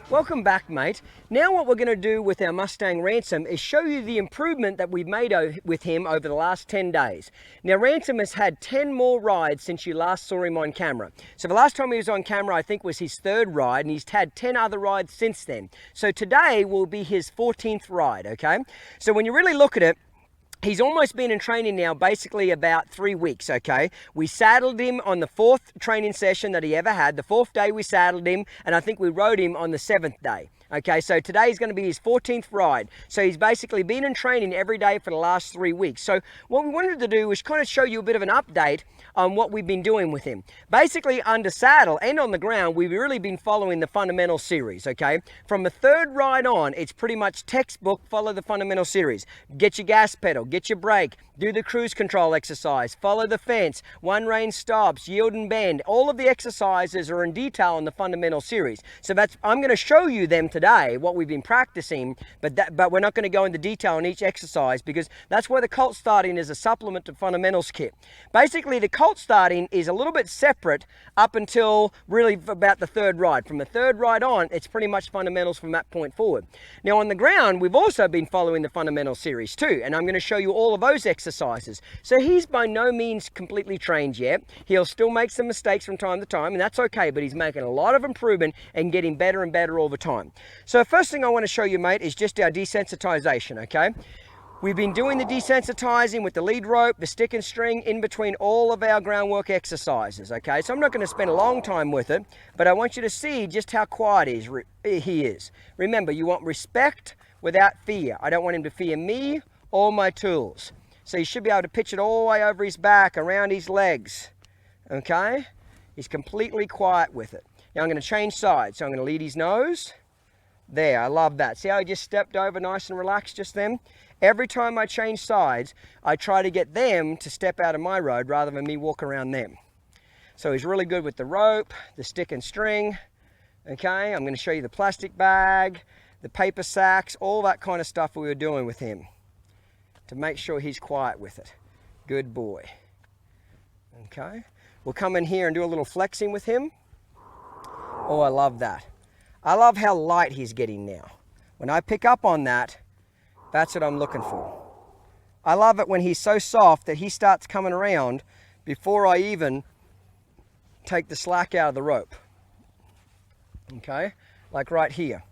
Welcome back, mate. Now what we're going to do with our Mustang Ransom is show you the improvement that we've made with him over the last 10 days. Now Ransom has had 10 more rides since you last saw him on camera. So the last time he was on camera I think was his 3rd ride, and he's had 10 other rides since then. So today will be his 14th ride, okay? So when you really look at it, he's almost been in training now basically about 3 weeks, okay? We saddled him on the 4th training session that he ever had. The 4th day we saddled him, and I think we rode him on the 7th day. Okay, so today is going to be his 14th ride. So he's basically been in training every day for the last 3 weeks. So what we wanted to do was kind of show you a bit of an update on what we've been doing with him. Basically under saddle and on the ground, we've really been following the fundamental series, okay? From the 3rd ride on, it's pretty much textbook, follow the fundamental series. Get your gas pedal, get your brake, do the cruise control exercise, follow the fence, one rein stops, yield and bend. All of the exercises are in detail in the fundamental series. So I'm going to show you them today, what we've been practicing, but we're not going to go into detail on each exercise because that's why the colt starting is a supplement to fundamentals kit. Basically, the colt starting is a little bit separate up until really about the 3rd ride. From the 3rd ride on, it's pretty much fundamentals from that point forward. Now on the ground, we've also been following the fundamental series too, and I'm going to show you all of those exercises. So he's by no means completely trained yet. He'll still make some mistakes from time to time, and that's okay, but he's making a lot of improvement and getting better and better all the time. So first thing I want to show you, mate, is just our desensitization, okay? We've been doing the desensitizing with the lead rope, the stick and string, in between all of our groundwork exercises, okay? So I'm not going to spend a long time with it, but I want you to see just how quiet he is. Remember, you want respect without fear. I don't want him to fear me or my tools. So you should be able to pitch it all the way over his back, around his legs, okay? He's completely quiet with it. Now I'm going to change sides. So I'm going to lead his nose. There, I love that. See how he just stepped over nice and relaxed just then? Every time I change sides, I try to get them to step out of my road rather than me walk around them. So he's really good with the rope, the stick and string, okay? I'm going to show you the plastic bag, the paper sacks, all that kind of stuff we were doing with him to make sure he's quiet with it. Good boy. Okay, we'll come in here and do a little flexing with him. Oh, I love that. I love how light he's getting now. When I pick up on that, that's what I'm looking for. I love it when he's so soft that he starts coming around before I even take the slack out of the rope. Okay, like right here.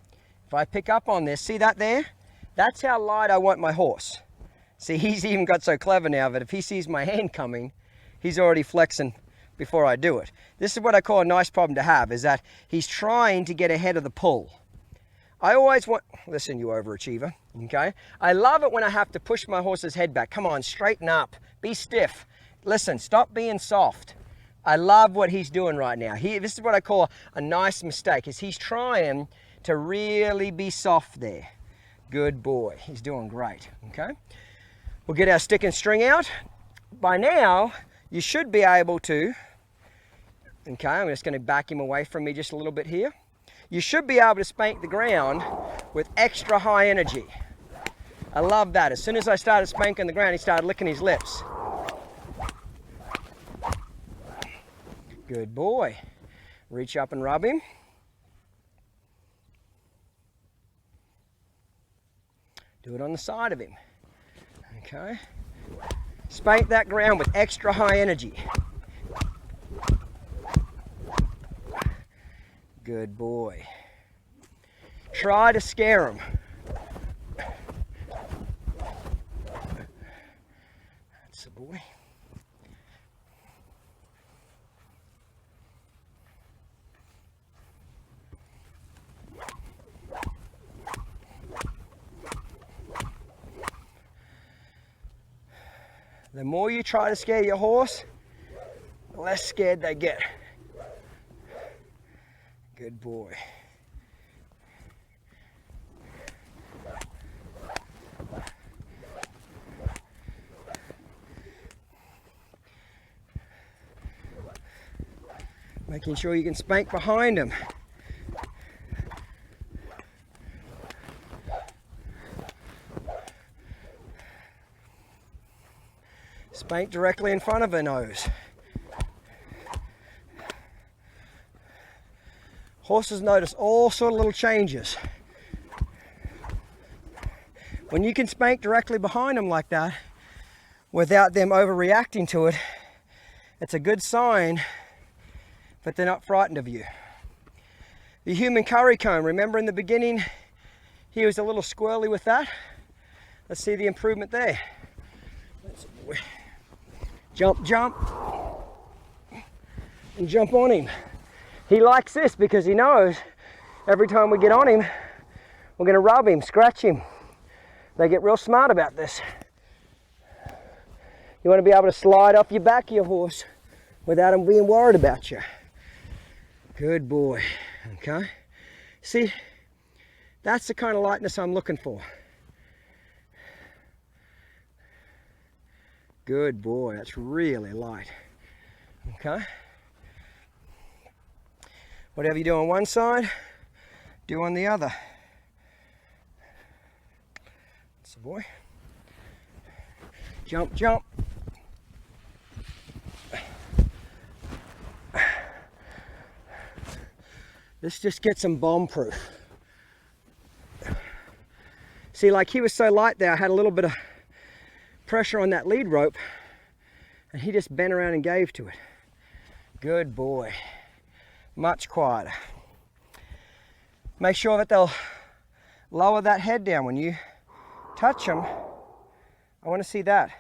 If I pick up on this, see that there? That's how light I want my horse. See, he's even got so clever now that if he sees my hand coming, he's already flexing before I do it. This is what I call a nice problem to have, is that he's trying to get ahead of the pull. I always want, listen you overachiever, okay? I love it when I have to push my horse's head back. Come on, straighten up, be stiff. Listen, stop being soft. I love what he's doing right now. This is what I call a nice mistake, is he's trying to really be soft there. Good boy, he's doing great, okay? We'll get our stick and string out. By now, you should be able to, okay, I'm just going to back him away from me just a little bit here. You should be able to spank the ground with extra high energy. I love that. As soon as I started spanking the ground, he started licking his lips. Good boy. Reach up and rub him. Do it on the side of him. Okay. Spank that ground with extra high energy. Good boy. Try to scare him. That's the boy. The more you try to scare your horse, the less scared they get. Good boy. Making sure you can spank behind him. Spank directly in front of her nose. Horses notice all sort of little changes. When you can spank directly behind them like that without them overreacting to it, it's a good sign that they're not frightened of you. The human curry comb, remember in the beginning he was a little squirrely with that? Let's see the improvement there. Jump, jump, and jump on him. He likes this because he knows every time we get on him, we're going to rub him, scratch him. They get real smart about this. You want to be able to slide off your back of your horse without him being worried about you. Good boy. Okay. See, that's the kind of lightness I'm looking for. Good boy. That's really light. Okay. Whatever you do on one side, do on the other. That's the boy. Jump, jump. This just gets him bomb proof. See, like he was so light there, I had a little bit of pressure on that lead rope and he just bent around and gave to it. Good boy. Much quieter. Make sure that they'll lower that head down when you touch them. I want to see that.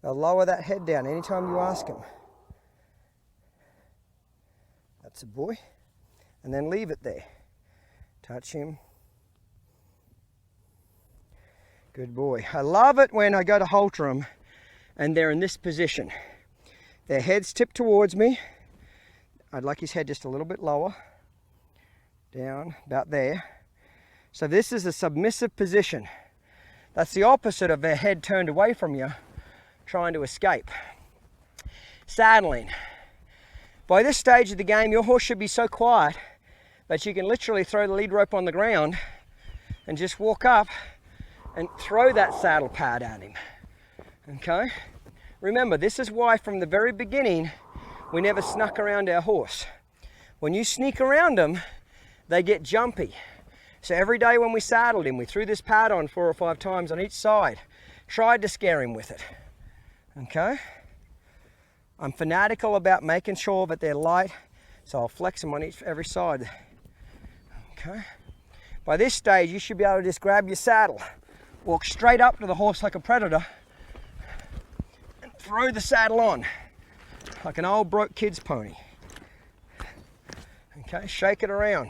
They'll lower that head down anytime you ask them. That's a boy. And then leave it there. Touch him. Good boy. I love it when I go to halter them and they're in this position. Their head's tipped towards me. I'd like his head just a little bit lower. Down, about there. So this is a submissive position. That's the opposite of their head turned away from you, trying to escape. Saddling. By this stage of the game, your horse should be so quiet that you can literally throw the lead rope on the ground and just walk up and throw that saddle pad at him. Okay? Remember, this is why from the very beginning, we never snuck around our horse. When you sneak around them, they get jumpy. So every day when we saddled him, we threw this pad on 4 or 5 times on each side. Tried to scare him with it. Okay? I'm fanatical about making sure that they're light, so I'll flex them on every side. Okay? By this stage, you should be able to just grab your saddle, walk straight up to the horse like a predator, and throw the saddle on, like an old broke kid's pony. Okay, shake it around.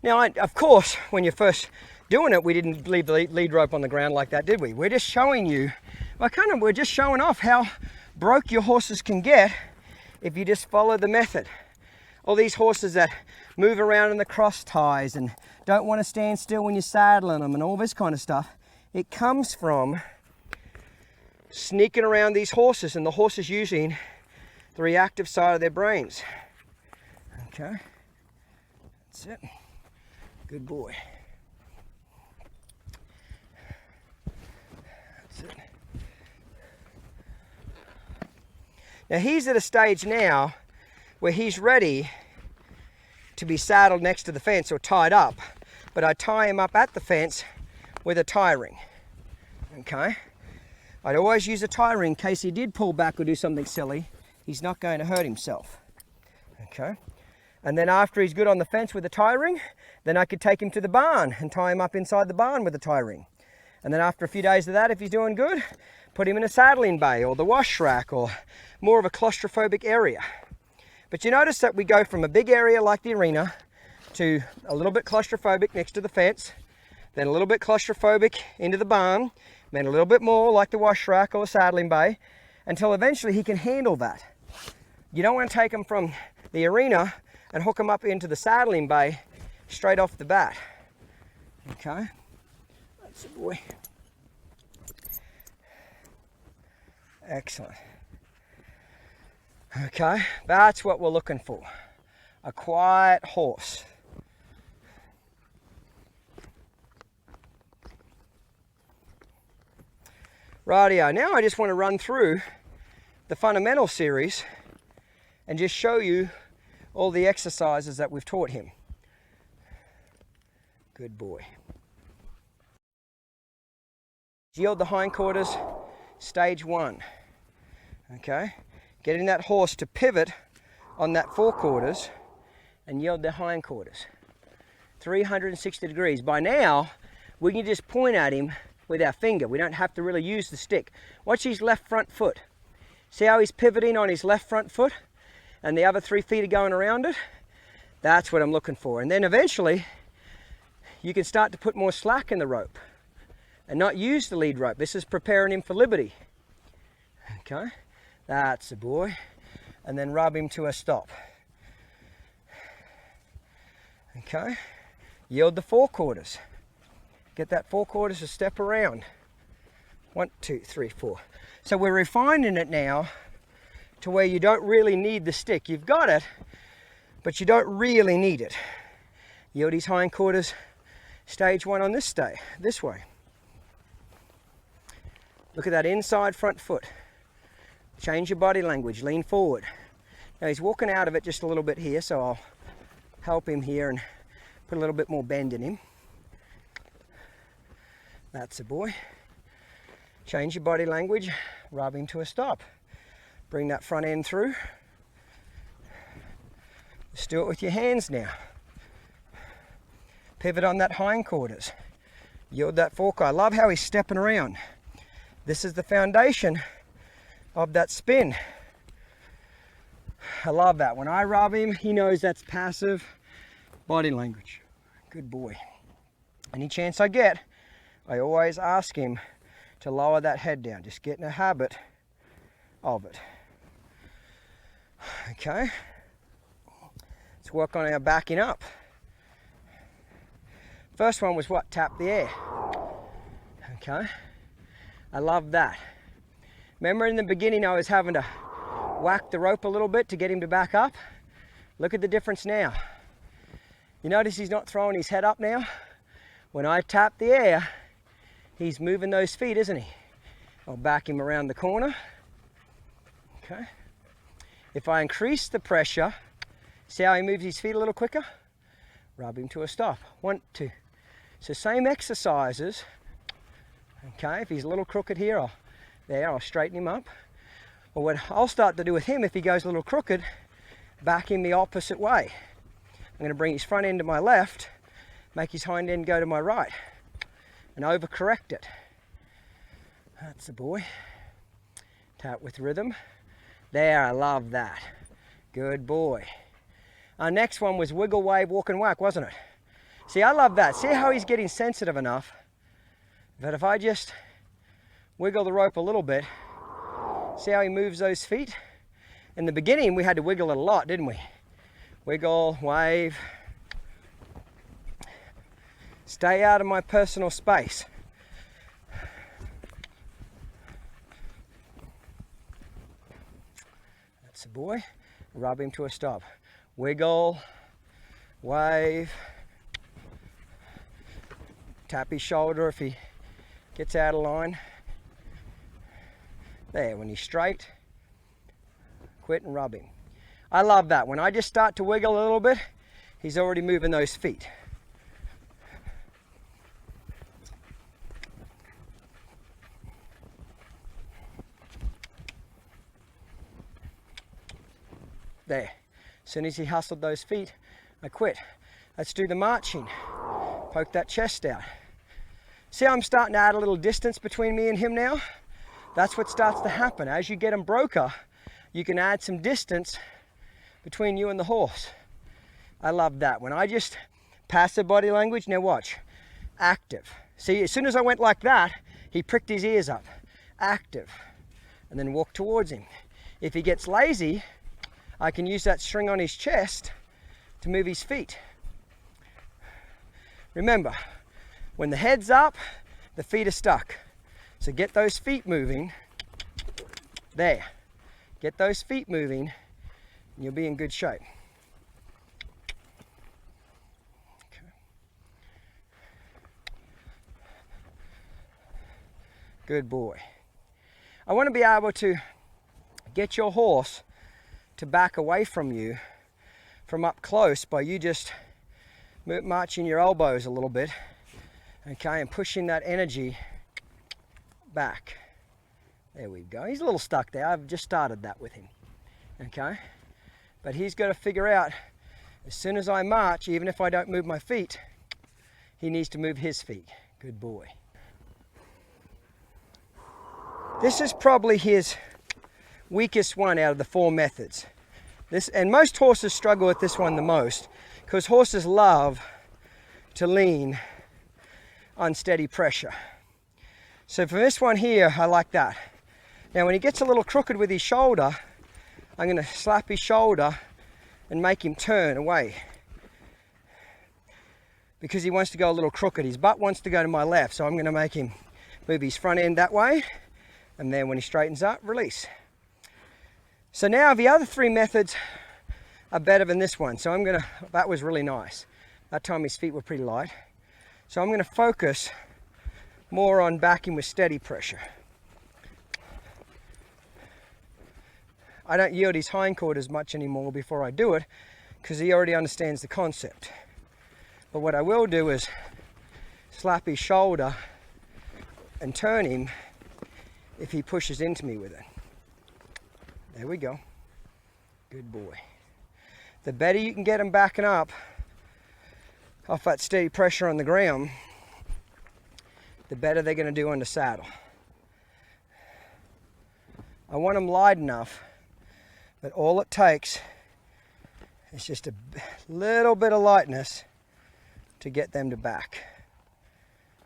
Now, of course, when you're first doing it, we didn't leave the lead rope on the ground like that, did we? We're just showing you, we're just showing off how broke your horses can get if you just follow the method. All these horses that move around in the cross ties and don't want to stand still when you're saddling them and all this kind of stuff, it comes from sneaking around these horses and the horses using the reactive side of their brains. Okay, that's it. Good boy. That's it. Now he's at a stage now where he's ready to be saddled next to the fence or tied up, but I tie him up at the fence with a tie ring. Okay? I'd always use a tie ring in case he did pull back or do something silly. He's not going to hurt himself. Okay? And then after he's good on the fence with a tie ring, then I could take him to the barn and tie him up inside the barn with a tie ring. And then after a few days of that, if he's doing good, put him in a saddling bay or the wash rack or more of a claustrophobic area. But you notice that we go from a big area like the arena to a little bit claustrophobic next to the fence, then a little bit claustrophobic into the barn, then a little bit more like the wash rack or the saddling bay, until eventually he can handle that. You don't want to take him from the arena and hook him up into the saddling bay straight off the bat. Okay, that's a boy. Excellent. Okay, that's what we're looking for. A quiet horse. Rightio, now I just want to run through the fundamental series and just show you all the exercises that we've taught him. Good boy. Yield the hindquarters, stage 1. Okay, getting that horse to pivot on that forequarters and yield the hindquarters. 360 degrees. By now, we can just point at him with our finger. We don't have to really use the stick. Watch his left front foot. See how he's pivoting on his left front foot and the other 3 feet are going around it? That's what I'm looking for. And then eventually, you can start to put more slack in the rope and not use the lead rope. This is preparing him for liberty. Okay, that's the boy. And then rub him to a stop. Okay, yield the forequarters. Get that forequarters to step around. 1, 2, 3, 4. So we're refining it now to where you don't really need the stick. You've got it, but you don't really need it. Yield his hindquarters, stage 1 on this way. Look at that inside front foot. Change your body language, lean forward. Now he's walking out of it just a little bit here, so I'll help him here and put a little bit more bend in him. That's a boy. Change your body language, rub him to a stop. Bring that front end through. Just do it with your hands now. Pivot on that hindquarters. Yield that fork. I love how he's stepping around. This is the foundation of that spin. I love that. When I rub him, he knows that's passive body language. Good boy. Any chance I get, I always ask him to lower that head down. Just get in a habit of it. Okay. Let's work on our backing up. First one was what? Tap the air. Okay. I love that. Remember in the beginning I was having to whack the rope a little bit to get him to back up? Look at the difference now. You notice he's not throwing his head up now? When I tap the air, he's moving those feet, isn't he? I'll back him around the corner. Okay. If I increase the pressure, see how he moves his feet a little quicker? Rub him to a stop. 1, 2. So same exercises. Okay, if he's a little crooked here, I'll straighten him up. Or what I'll start to do with him, if he goes a little crooked, back him the opposite way. I'm going to bring his front end to my left, make his hind end go to my right, and overcorrect it. That's the boy. Tap with rhythm. There, I love that. Good boy. Our next one was wiggle, wave, walk and whack, wasn't it? See, I love that. See how he's getting sensitive enough that if I just wiggle the rope a little bit, see how he moves those feet? In the beginning, we had to wiggle it a lot, didn't we? Wiggle, wave. Stay out of my personal space. That's the boy. Rub him to a stop. Wiggle, wave. Tap his shoulder if he gets out of line. There, when he's straight, quit and rub him. I love that. When I just start to wiggle a little bit, he's already moving those feet. There. As soon as he hustled those feet, I quit. Let's do the marching. Poke that chest out. See how I'm starting to add a little distance between me and him now? That's what starts to happen. As you get them broker, you can add some distance between you and the horse. I love that. When I just passive body language, now watch. Active. See, as soon as I went like that, he pricked his ears up. Active. And then walk towards him. If he gets lazy, I can use that string on his chest to move his feet. Remember, when the head's up, the feet are stuck. So get those feet moving. There. Get those feet moving, and you'll be in good shape. Okay. Good boy. I want to be able to get your horse to back away from you from up close by you just marching your elbows a little bit, okay, and pushing that energy back. There we go. He's a little stuck there. I've just started that with him, okay? But he's got to figure out, as soon as I march, even if I don't move my feet, he needs to move his feet. Good boy. This is probably his weakest one out of the 4 methods. And most horses struggle with this one the most, because horses love to lean on steady pressure. So for this one here, I like that. Now when he gets a little crooked with his shoulder, I'm going to slap his shoulder and make him turn away, because he wants to go a little crooked. His butt wants to go to my left, so I'm going to make him move his front end that way, and then when he straightens up, release. So now the other 3 methods are better than this one. So that was really nice. That time his feet were pretty light. So I'm going to focus more on backing with steady pressure. I don't yield his hindquarters much anymore before I do it, because he already understands the concept. But what I will do is slap his shoulder and turn him if he pushes into me with it. There we go. Good boy. The better you can get him backing up off that steady pressure on the ground, the better they're going to do under saddle. I want them light enough, but all it takes is just a little bit of lightness to get them to back.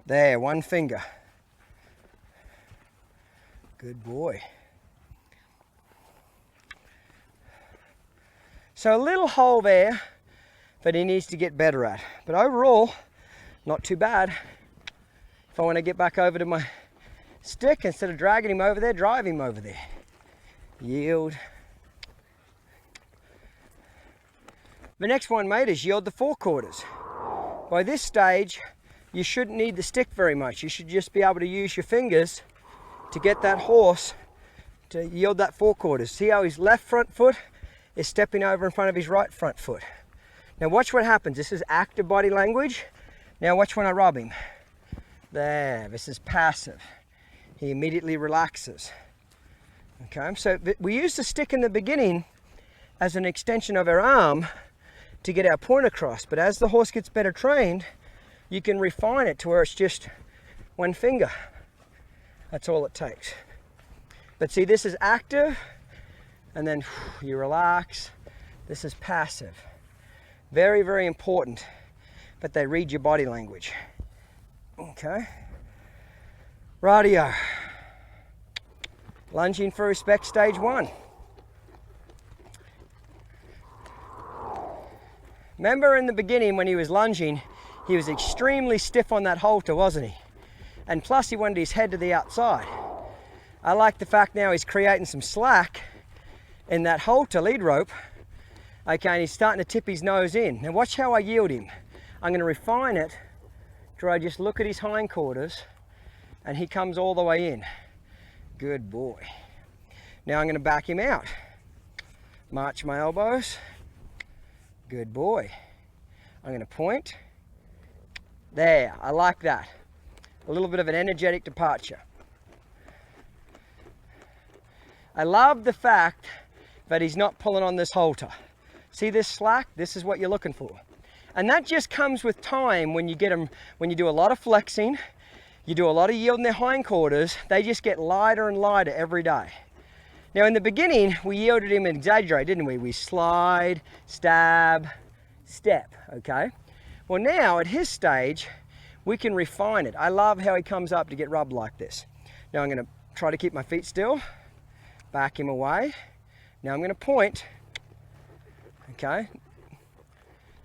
There, 1 finger. Good boy. So a little hole there that he needs to get better at. But overall, not too bad. If I want to get back over to my stick, instead of dragging him over there, drive him over there. Yield. The next one, mate, is yield the 4/4. By this stage, you shouldn't need the stick very much. You should just be able to use your fingers to get that horse to yield that 4/4. See how his left front foot is stepping over in front of his right front foot. Now watch what happens. This is active body language. Now watch when I rub him. There, this is passive. He immediately relaxes. Okay, so we use the stick in the beginning as an extension of our arm to get our point across, but as the horse gets better trained, you can refine it to where it's just 1 finger. That's all it takes. But see, this is active, and then you relax. This is passive. Very, very important that they read your body language. Okay. Radio. Lunging for respect, stage 1. Remember in the beginning when he was lunging, he was extremely stiff on that halter, wasn't he? And plus he wanted his head to the outside. I like the fact now he's creating some slack in that halter lead rope. Okay, and he's starting to tip his nose in. Now watch how I yield him. I'm going to refine it to where I just look at his hindquarters and he comes all the way in. Good boy. Now I'm going to back him out. March my elbows. Good boy. I'm going to point. There, I like that. A little bit of an energetic departure. I love the fact that he's not pulling on this halter. See this slack? This is what you're looking for. And that just comes with time when you get them, when you do a lot of flexing, you do a lot of yielding their hindquarters, they just get lighter and lighter every day. Now in the beginning, we yielded him and exaggerated, didn't we? We slide, stab, step, okay? Well now, at his stage, we can refine it. I love how he comes up to get rubbed like this. Now I'm gonna try to keep my feet still, back him away. Now I'm gonna point, okay?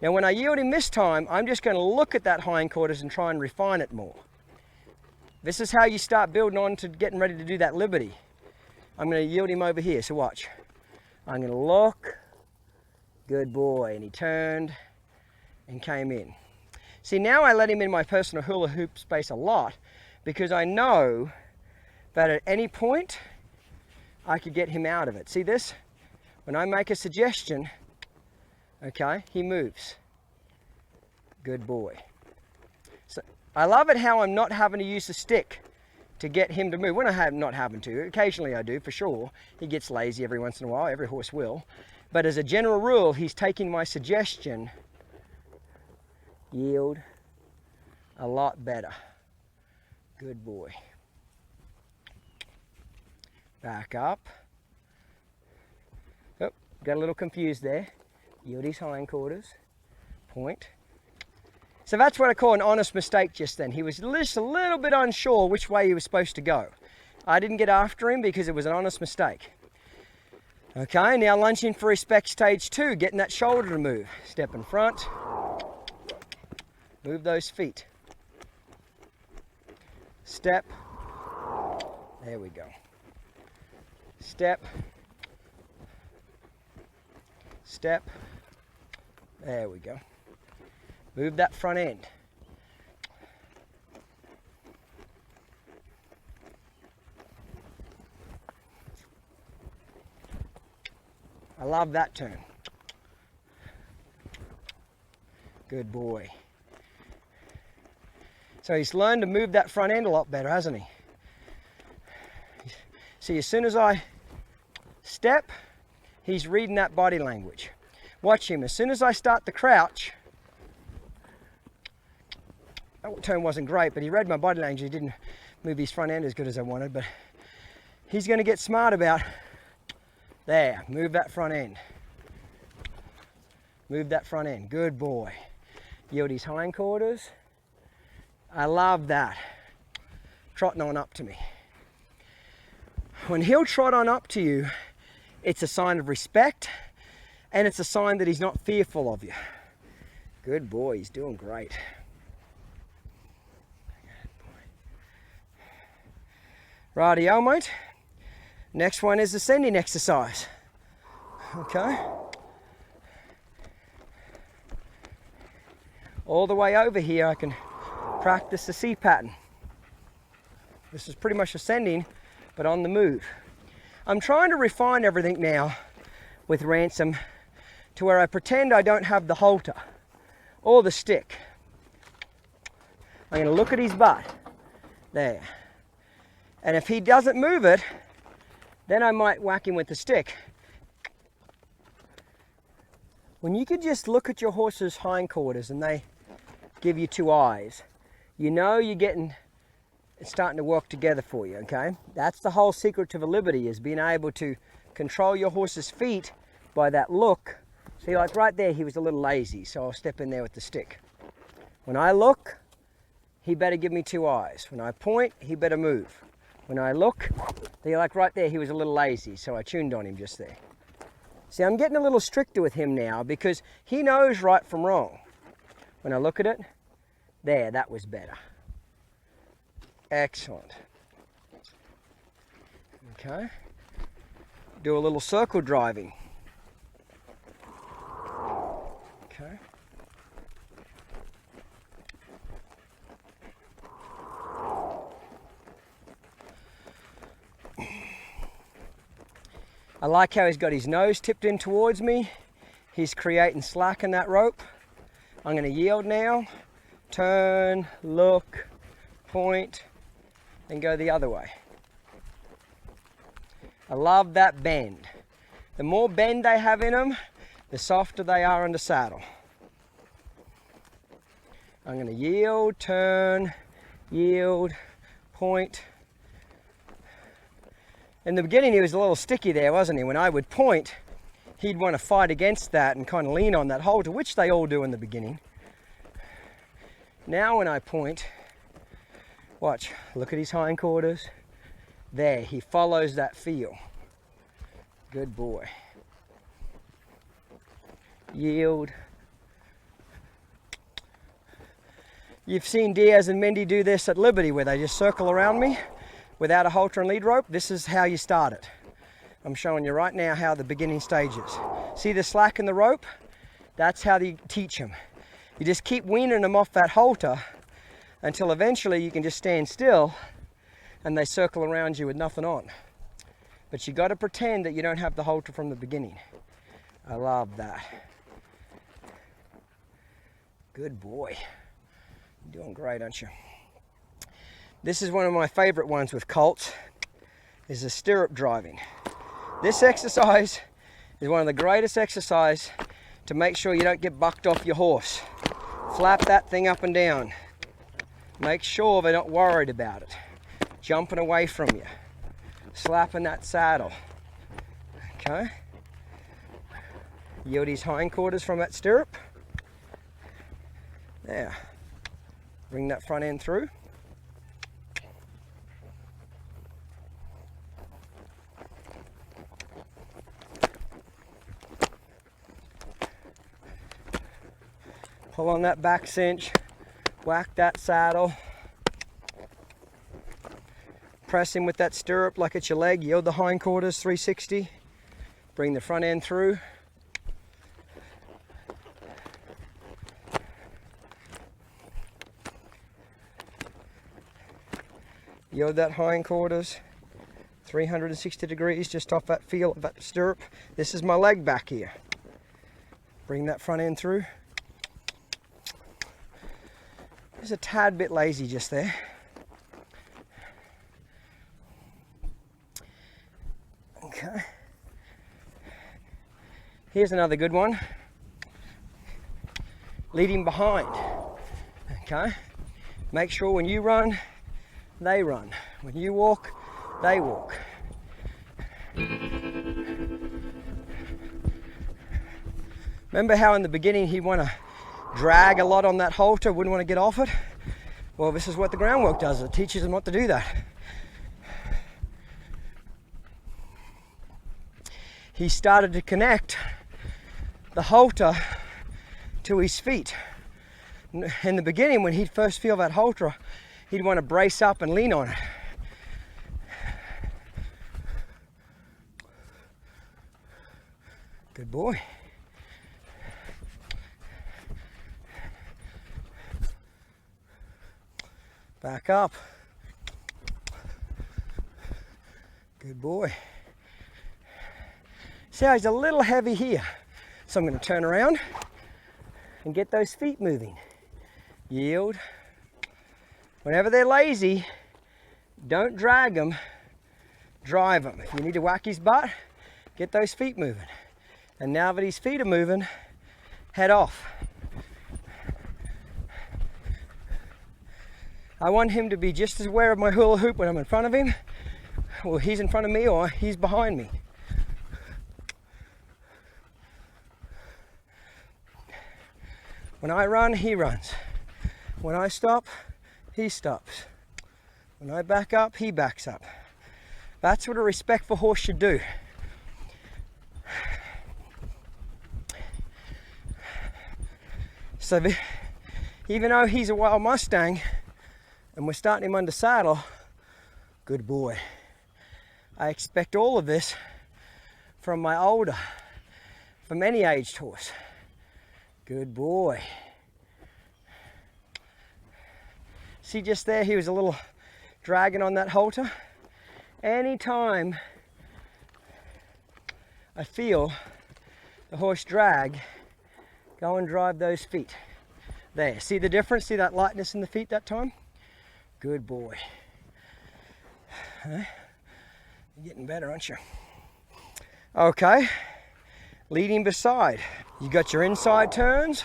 Now when I yield him this time, I'm just gonna look at that hindquarters and try and refine it more. This is how you start building on to getting ready to do that liberty. I'm gonna yield him over here, so watch. I'm gonna look, good boy, and he turned and came in. See, now I let him in my personal hula hoop space a lot because I know that at any point I could get him out of it. See this? When I make a suggestion, okay, he moves. Good boy. So I love it how I'm not having to use the stick to get him to move. When I'm not having to, occasionally I do for sure. He gets lazy every once in a while, every horse will. But as a general rule, he's taking my suggestion, yield, a lot better. Good boy. Back up. Oh, got a little confused there. Yield his hindquarters. Point. So that's what I call an honest mistake just then. He was just a little bit unsure which way he was supposed to go. I didn't get after him because it was an honest mistake. Okay, now lunging for respect stage 2, getting that shoulder to move. Step in front. Move those feet. Step. There we go. Step. Step. There we go. Move that front end. I love that turn. Good boy. So he's learned to move that front end a lot better, hasn't he? See, as soon as I step, he's reading that body language. Watch him. As soon as I start the crouch, that turn wasn't great, but he read my body language. He didn't move his front end as good as I wanted, but he's going to get smart about, there, move that front end. Move that front end. Good boy. Yield his hindquarters. I love that. Trotting on up to me. When he'll trot on up to you, it's a sign of respect, and it's a sign that he's not fearful of you. Good boy, he's doing great. Rightio, mate. Next one is ascending exercise. Okay. All the way over here, I can practice the C pattern. This is pretty much ascending, but on the move. I'm trying to refine everything now with Ransom to where I pretend I don't have the halter or the stick. I'm going to look at his butt. There. And if he doesn't move it, then I might whack him with the stick. When you could just look at your horse's hindquarters and they give you two eyes, you know it's starting to work together for you, okay? That's the whole secret to validity, is being able to control your horse's feet by that look. See, like right there, he was a little lazy, so I'll step in there with the stick. When I look, he better give me two eyes. When I point, he better move. When I look, like right there, he was a little lazy, so I tuned on him just there. See, I'm getting a little stricter with him now because he knows right from wrong. When I look at it, there, that was better. Excellent. Okay. Do a little circle driving. Okay. I like how he's got his nose tipped in towards me. He's creating slack in that rope. I'm going to yield now, turn, look, point, and go the other way. I love that bend. The more bend they have in them, the softer they are on the saddle. I'm going to yield, turn, yield, point. In the beginning he was a little sticky there, wasn't he? When I would point, he'd want to fight against that and kind of lean on that halter, which they all do in the beginning. Now when I point, watch, look at his hindquarters. There, he follows that feel. Good boy. Yield. You've seen Diaz and Mendy do this at Liberty, where they just circle around me without a halter and lead rope. This is how you start it. I'm showing you right now how the beginning stage is. See the slack in the rope? That's how you teach them. You just keep weaning them off that halter until eventually you can just stand still and they circle around you with nothing on. but you got to pretend that you don't have the halter from the beginning. I love that. Good boy. You're doing great, aren't you? This is one of my favorite ones with colts, is the stirrup driving. This exercise is one of the greatest exercises to make sure you don't get bucked off your horse. Flap that thing up and down. Make sure they're not worried about it. Jumping away from you. Slapping that saddle. Okay. Yield his hindquarters from that stirrup. There. Bring that front end through. Pull on that back cinch. Whack that saddle. Press him with that stirrup like it's your leg. Yield the hindquarters 360. Bring the front end through. Yield that hindquarters 360 degrees just off that feel of that stirrup. This is my leg back here. Bring that front end through. Just a tad bit lazy just there. Okay. Here's another good one. Leading behind. Okay. Make sure when you run, they run. When you walk, they walk. Remember how in the beginning he'd want to drag a lot on that halter, wouldn't want to get off it? Well, this is what the groundwork does. It teaches him not to do that. He started to connect the halter to his feet. In the beginning, when he'd first feel that halter, he'd want to brace up and lean on it. Good boy. Back up. Good boy. See how he's a little heavy here. So I'm going to turn around and get those feet moving. Yield. Whenever they're lazy, don't drag them, drive them. If you need to whack his butt, get those feet moving. And now that his feet are moving, head off. I want him to be just as aware of my hula hoop when I'm in front of him. Well, he's in front of me or he's behind me. When I run, he runs. When I stop, he stops. When I back up, he backs up. That's what a respectful horse should do. So even though he's a wild Mustang and we're starting him under saddle, good boy. I expect all of this from my older, from any aged horse. Good boy. See just there, he was a little dragging on that halter. Anytime I feel the horse drag, go and drive those feet. There, see the difference? See that lightness in the feet that time? Good boy. Huh? You're getting better, aren't you? Okay, leading beside. You got your inside turns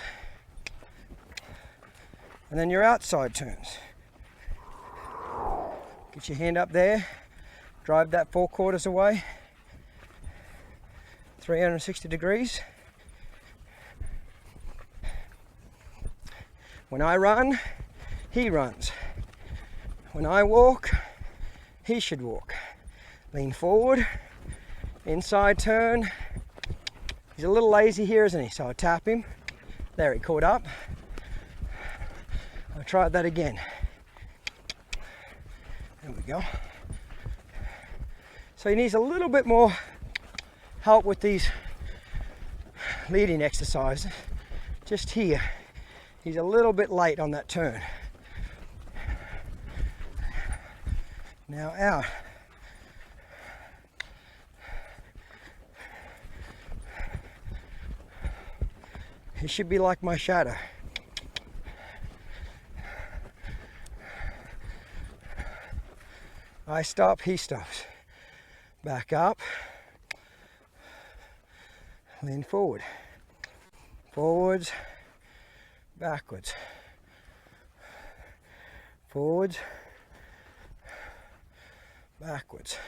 and then your outside turns. Get your hand up there, drive that 4/4 away, 360 degrees. When I run, he runs. When I walk, he should walk. Lean forward, inside turn. He's a little lazy here, isn't he? So I'll tap him. There, he caught up. I'll try that again. There we go. So he needs a little bit more help with these leading exercises. Just here, he's a little bit late on that turn. Now out. He should be like my shadow. I stop, he stops. Back up. Lean forward. Forwards. Backwards. Forwards. Backwards.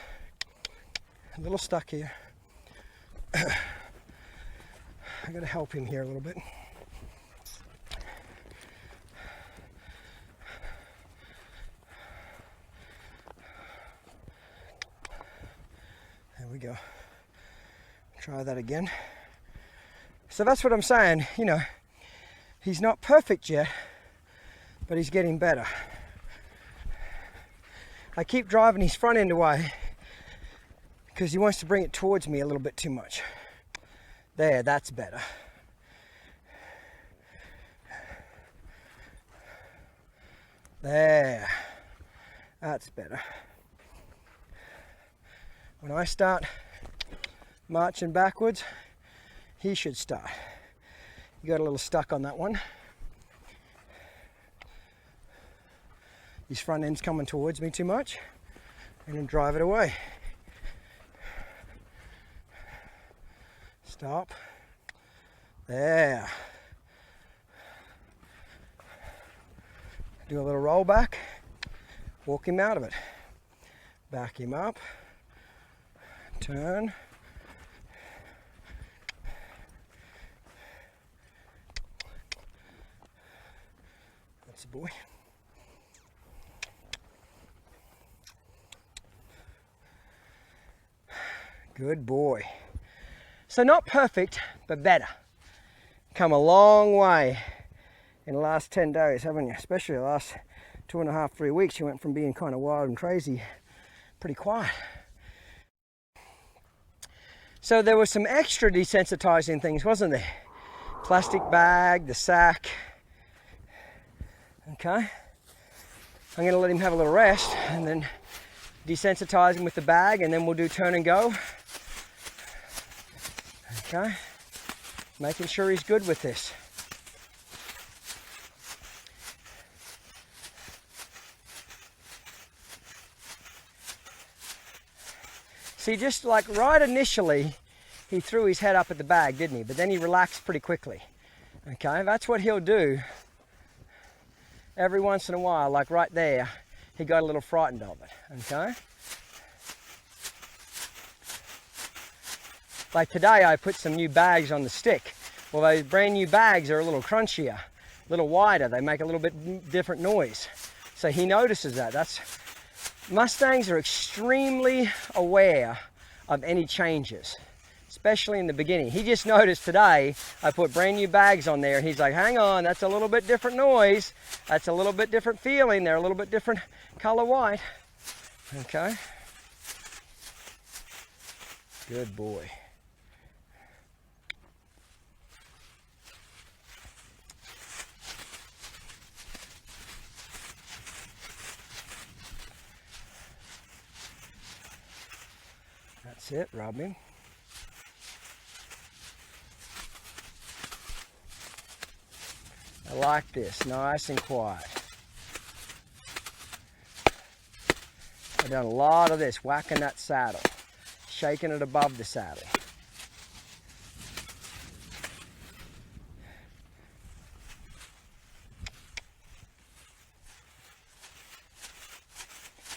A little stuck here. I gotta help him here a little bit. There we go. Try that again. So that's what I'm saying, you know, he's not perfect yet, but he's getting better. I keep driving his front end away because he wants to bring it towards me a little bit too much. There, that's better. There, that's better. When I start marching backwards, he should start. You got a little stuck on that one. His front end's coming towards me too much. I'm going to drive it away. Stop. There. Do a little roll back. Walk him out of it. Back him up. Turn. That's a boy. Good boy. So not perfect, but better. Come a long way in the last 10 days, haven't you? Especially the last 2.5, 3 weeks. You went from being kind of wild and crazy, pretty quiet. So there was some extra desensitizing things, wasn't there? Plastic bag, the sack. Okay. I'm going to let him have a little rest and then desensitize him with the bag, and then we'll do turn and go. Okay. Making sure he's good with this. See, just like right initially, he threw his head up at the bag, didn't he? But then he relaxed pretty quickly. Okay, that's what he'll do every once in a while, like right there, he got a little frightened of it, okay? Like today, I put some new bags on the stick. Well, those brand new bags are a little crunchier, a little wider. They make a little bit different noise. So he notices that. Mustangs are extremely aware of any changes, especially in the beginning. He just noticed today I put brand new bags on there, and he's like, hang on, that's a little bit different noise. That's a little bit different feeling. They're a little bit different color white. Okay. Good boy. That's it, rub him. I like this, nice and quiet. I've done a lot of this, whacking that saddle, shaking it above the saddle.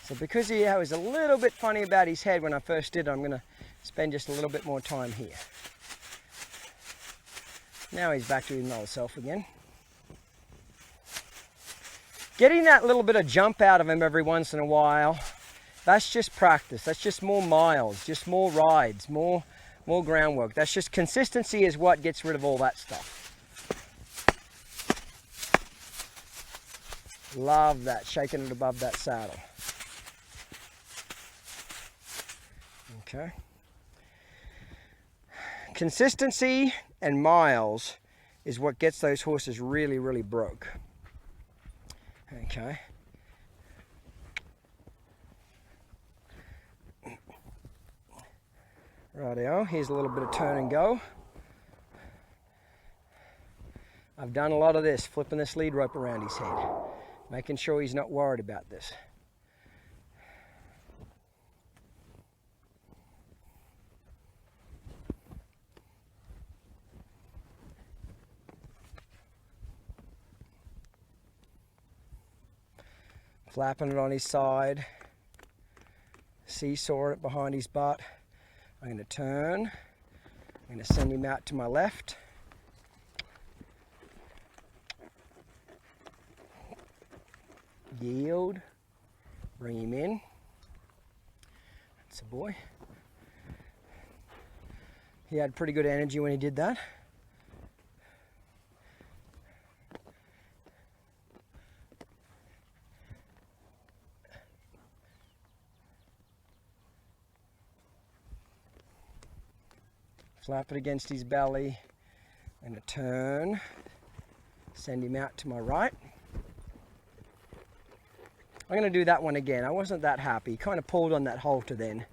So because he was a little bit funny about his head when I first did it, I'm going to spend just a little bit more time here. Now he's back to his normal self again. Getting that little bit of jump out of him every once in a while, that's just practice. That's just more miles, just more rides, more groundwork. That's just consistency is what gets rid of all that stuff. Love that, shaking it above that saddle. Okay. Consistency and miles is what gets those horses really, really broke. Okay. Rightio, here's a little bit of turn and go. I've done a lot of this, flipping this lead rope around his head, making sure he's not worried about this. Flapping it on his side, seesaw it behind his butt. I'm going to turn, I'm going to send him out to my left. Yield, bring him in. That's a boy. He had pretty good energy when he did that. Flap it against his belly. I'm going to turn, send him out to my right. I'm going to do that one again. I wasn't that happy. He kind of pulled on that halter then.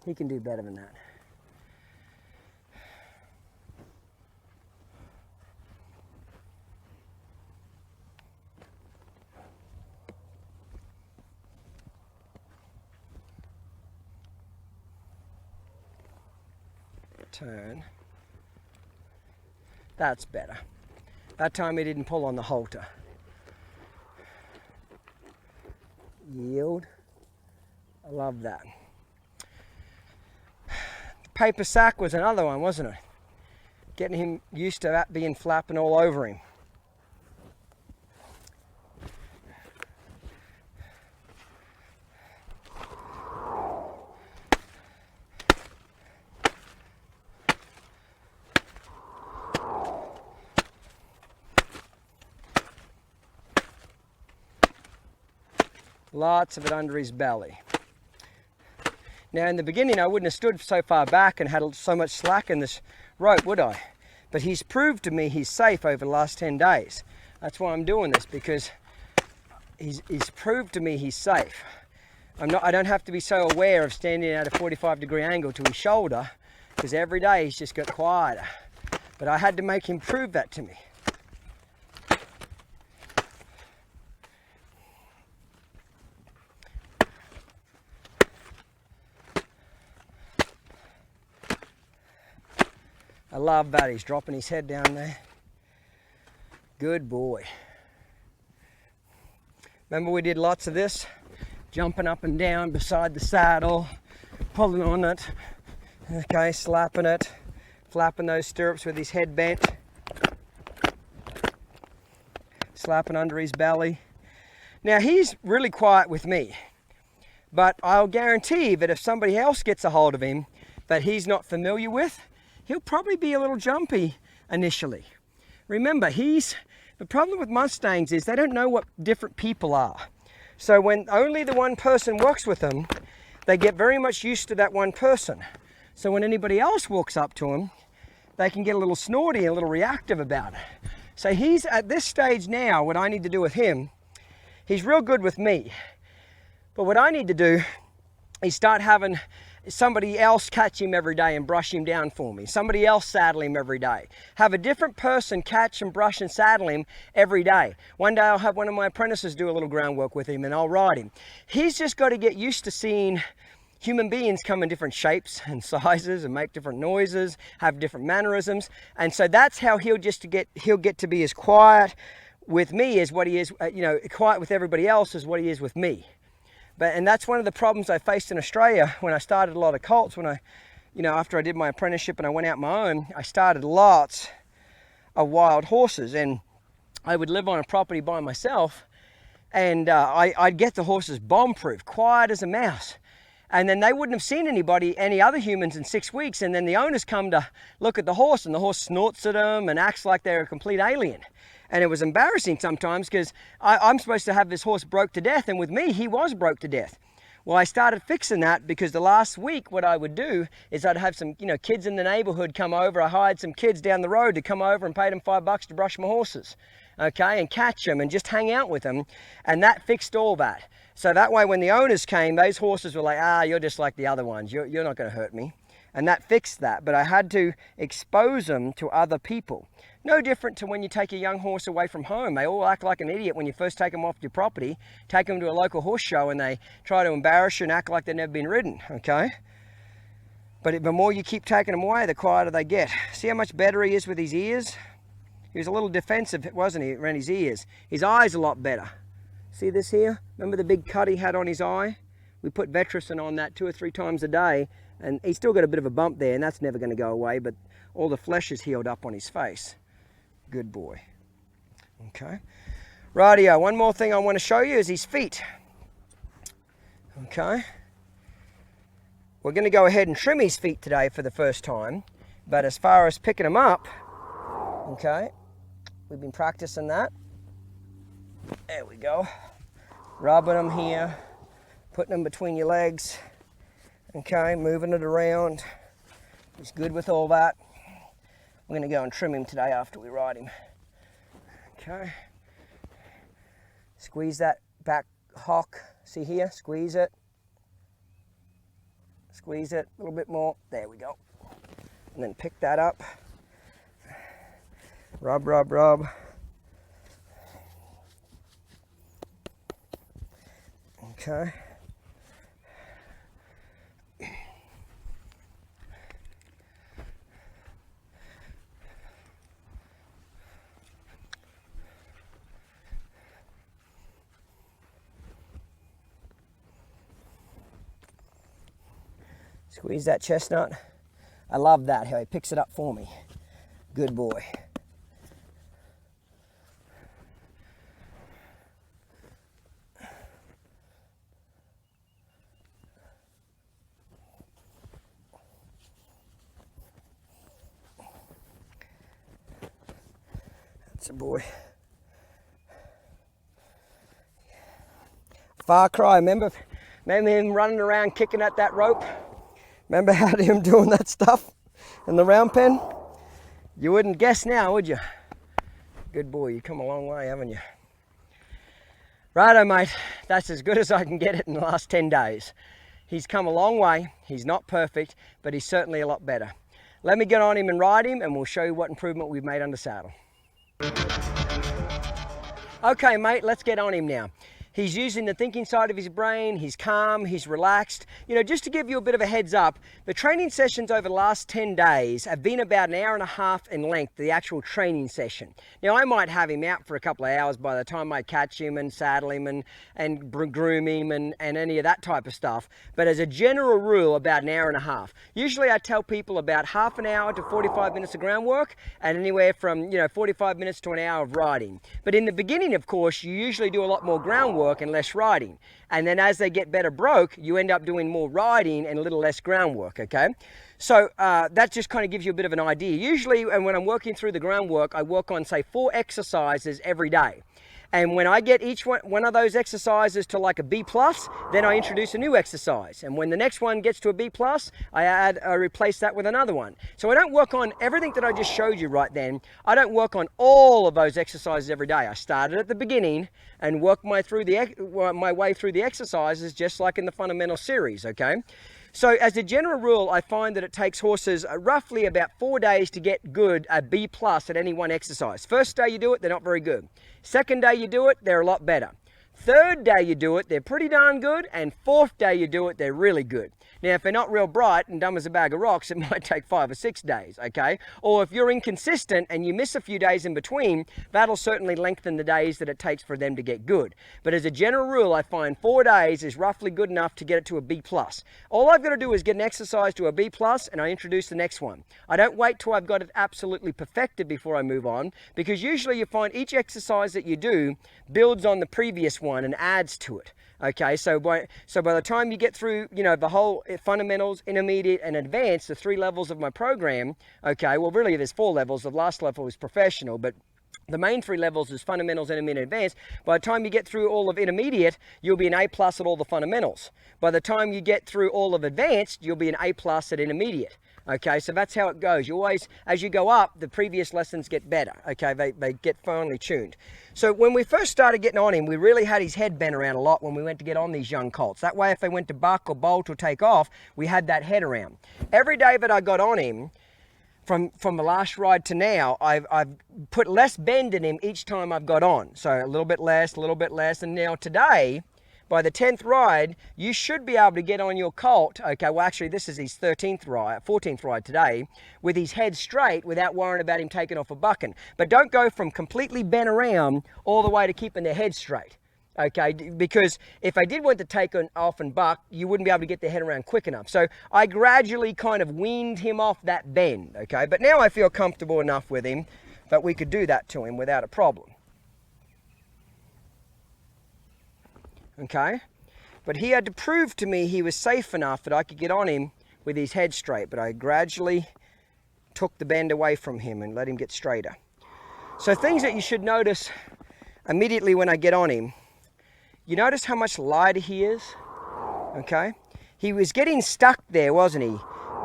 He can do better than that. Turn. That's better. That time he didn't pull on the halter. Yield. I love that. Paper sack was another one, wasn't it? Getting him used to that being flapping all over him. Lots of it under his belly. Now in the beginning I wouldn't have stood so far back and had so much slack in this rope, would I? But he's proved to me he's safe over the last 10 days. That's why I'm doing this, because he's proved to me he's safe. I don't have to be so aware of standing at a 45-degree angle to his shoulder, because every day he's just got quieter. But I had to make him prove that to me. I love that, he's dropping his head down there. Good boy. Remember we did lots of this? Jumping up and down beside the saddle, pulling on it, okay, slapping it, flapping those stirrups with his head bent, slapping under his belly. Now he's really quiet with me, but I'll guarantee that if somebody else gets a hold of him that he's not familiar with, he'll probably be a little jumpy initially. Remember, the problem with Mustangs is they don't know what different people are. So when only the one person works with them, they get very much used to that one person. So when anybody else walks up to him, they can get a little snorty and a little reactive about it. So he's at this stage now, what I need to do with him, he's real good with me. But what I need to do is start having somebody else catch him every day and brush him down for me. Somebody else saddle him every day. Have a different person catch and brush and saddle him every day. One day I'll have one of my apprentices do a little groundwork with him and I'll ride him. He's just got to get used to seeing human beings come in different shapes and sizes and make different noises, have different mannerisms. And so that's how he'll get to be as quiet with me as what he is, quiet with everybody else as what he is with me. And that's one of the problems I faced in Australia when I started a lot of colts. After I did my apprenticeship and I went out my own, I started lots of wild horses, and I would live on a property by myself, and I'd get the horses bomb-proof, quiet as a mouse. And then they wouldn't have seen any other humans in 6 weeks, and then the owners come to look at the horse, and the horse snorts at them and acts like they're a complete alien. And it was embarrassing sometimes, because I'm supposed to have this horse broke to death, and with me, he was broke to death. Well, I started fixing that, because the last week, what I would do is I'd have some, kids in the neighborhood come over. I hired some kids down the road to come over and paid them $5 to brush my horses, okay, and catch them and just hang out with them. And that fixed all that. So that way, when the owners came, those horses were like, you're just like the other ones. You're not going to hurt me. And that fixed that. But I had to expose them to other people. No different to when you take a young horse away from home. They all act like an idiot when you first take them off your property, take them to a local horse show, and they try to embarrass you and act like they've never been ridden, okay? But the more you keep taking them away, the quieter they get. See how much better he is with his ears? He was a little defensive, wasn't he, around his ears? His eye's a lot better. See this here? Remember the big cut he had on his eye? We put Vetricin on that 2 or 3 times a day, and he's still got a bit of a bump there, and that's never going to go away, but all the flesh is healed up on his face. Good boy. Okay. Rightio, one more thing I want to show you is his feet. Okay. We're going to go ahead and trim his feet today for the first time, but as far as picking them up, okay, we've been practicing that. There we go. Rubbing them here, putting them between your legs, okay, moving it around. He's good with all that. We're going to go and trim him today after we ride him. Okay. Squeeze that back hock. See here? Squeeze it. Squeeze it a little bit more. There we go. And then pick that up. Rub, rub, rub. Okay. Squeeze that chestnut. I love that, how he picks it up for me. Good boy. That's a boy. Far Cry, remember him running around kicking at that rope? Remember how him doing that stuff in the round pen? You wouldn't guess now, would you? Good boy, you come a long way, haven't you? Righto, mate, that's as good as I can get it in the last 10 days. He's come a long way. He's not perfect, but he's certainly a lot better. Let me get on him and ride him, and we'll show you what improvement we've made under saddle. Okay, mate, let's get on him now. He's using the thinking side of his brain, he's calm, he's relaxed. You know, just to give you a bit of a heads up, the training sessions over the last 10 days have been about an hour and a half in length, the actual training session. Now, I might have him out for a couple of hours by the time I catch him and saddle him and groom him and any of that type of stuff. But as a general rule, about an hour and a half. Usually I tell people about half an hour to 45 minutes of groundwork and anywhere from, 45 minutes to an hour of riding. But in the beginning, of course, you usually do a lot more groundwork and less riding, and then as they get better broke, you end up doing more riding and a little less groundwork. Okay, so that just kind of gives you a bit of an idea. Usually, and when I'm working through the groundwork, I work on, say, 4 exercises every day. And when I get each one of those exercises to like a B+, then I introduce a new exercise. And when the next one gets to a B+, I replace that with another one. So I don't work on everything that I just showed you right then. I don't work on all of those exercises every day. I started at the beginning and work my way through the exercises, just like in the fundamental series, okay? So as a general rule, I find that it takes horses roughly about 4 days to get good, a B+ at any one exercise. First day you do it, they're not very good. Second day you do it, they're a lot better. Third day you do it, they're pretty darn good. And fourth day you do it, they're really good. Now, if they're not real bright and dumb as a bag of rocks, it might take 5 or 6 days, okay? Or if you're inconsistent and you miss a few days in between, that'll certainly lengthen the days that it takes for them to get good. But as a general rule, I find 4 days is roughly good enough to get it to a B+. All I've got to do is get an exercise to a B+, and I introduce the next one. I don't wait till I've got it absolutely perfected before I move on, because usually you find each exercise that you do builds on the previous one and adds to it. Okay, so by the time you get through, the whole fundamentals, intermediate, and advanced, the 3 levels of my program, okay, well, really there's 4 levels. The last level is professional, but the main 3 levels is fundamentals, intermediate, advanced. By the time you get through all of intermediate, you'll be an A+ at all the fundamentals. By the time you get through all of advanced, you'll be an A+ at intermediate. Okay, so that's how it goes. You always, as you go up, the previous lessons get better. Okay, they get finely tuned. So when we first started getting on him, we really had his head bent around a lot when we went to get on these young colts. That way, if they went to buck or bolt or take off, we had that head around. Every day that I got on him, from the last ride to now, I've put less bend in him each time I've got on. So a little bit less, and now today, by the 10th ride, you should be able to get on your colt. Okay, well actually this is his 14th ride today, with his head straight without worrying about him taking off a bucking. But don't go from completely bent around all the way to keeping their head straight. Okay, because if I did want to take off and buck, you wouldn't be able to get their head around quick enough. So I gradually kind of weaned him off that bend, okay? But now I feel comfortable enough with him that we could do that to him without a problem. Okay, but he had to prove to me he was safe enough that I could get on him with his head straight, but I gradually took the bend away from him and let him get straighter. So things that you should notice immediately when I get on him, you notice how much lighter he is, okay? He was getting stuck there, wasn't he?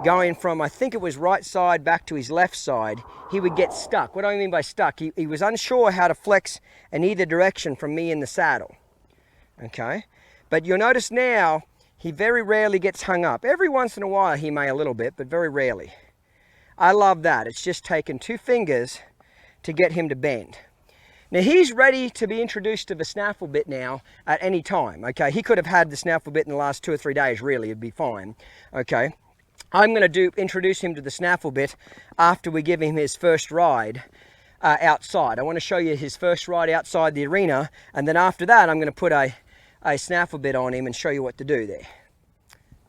Going from, I think it was right side back to his left side, he would get stuck. What do I mean by stuck? He was unsure how to flex in either direction from me in the saddle. Okay, but you'll notice now he very rarely gets hung up. Every once in a while he may a little bit, but very rarely. I love that. It's just taken 2 fingers to get him to bend. Now he's ready to be introduced to the snaffle bit now at any time. Okay, he could have had the snaffle bit in the last 2 or 3 days, really, it'd be fine. Okay, I'm going to introduce him to the snaffle bit after we give him his first ride outside. I want to show you his first ride outside the arena, and then after that I'm going to put a snaffle bit on him and show you what to do there.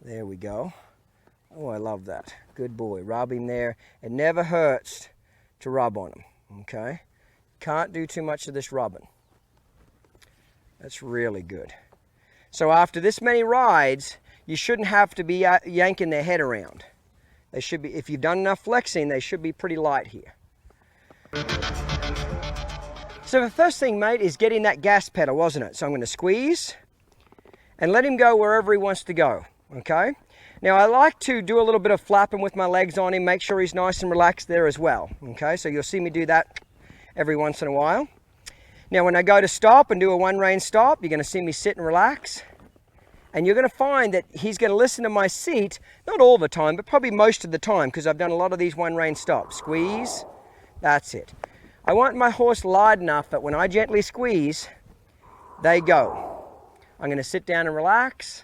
There we go. Oh, I love that. Good boy. Rub him there. It never hurts to rub on him. Okay? Can't do too much of this rubbing. That's really good. So after this many rides, you shouldn't have to be yanking their head around. They should be, if you've done enough flexing, they should be pretty light here. So the first thing, mate, is getting that gas pedal, wasn't it? So I'm going to squeeze and let him go wherever he wants to go, okay? Now I like to do a little bit of flapping with my legs on him, make sure he's nice and relaxed there as well, okay? So you'll see me do that every once in a while. Now when I go to stop and do a 1 rein stop, you're going to see me sit and relax. And you're going to find that he's going to listen to my seat, not all the time, but probably most of the time, because I've done a lot of these 1 rein stops. Squeeze, that's it. I want my horse light enough that when I gently squeeze, they go. I'm going to sit down and relax.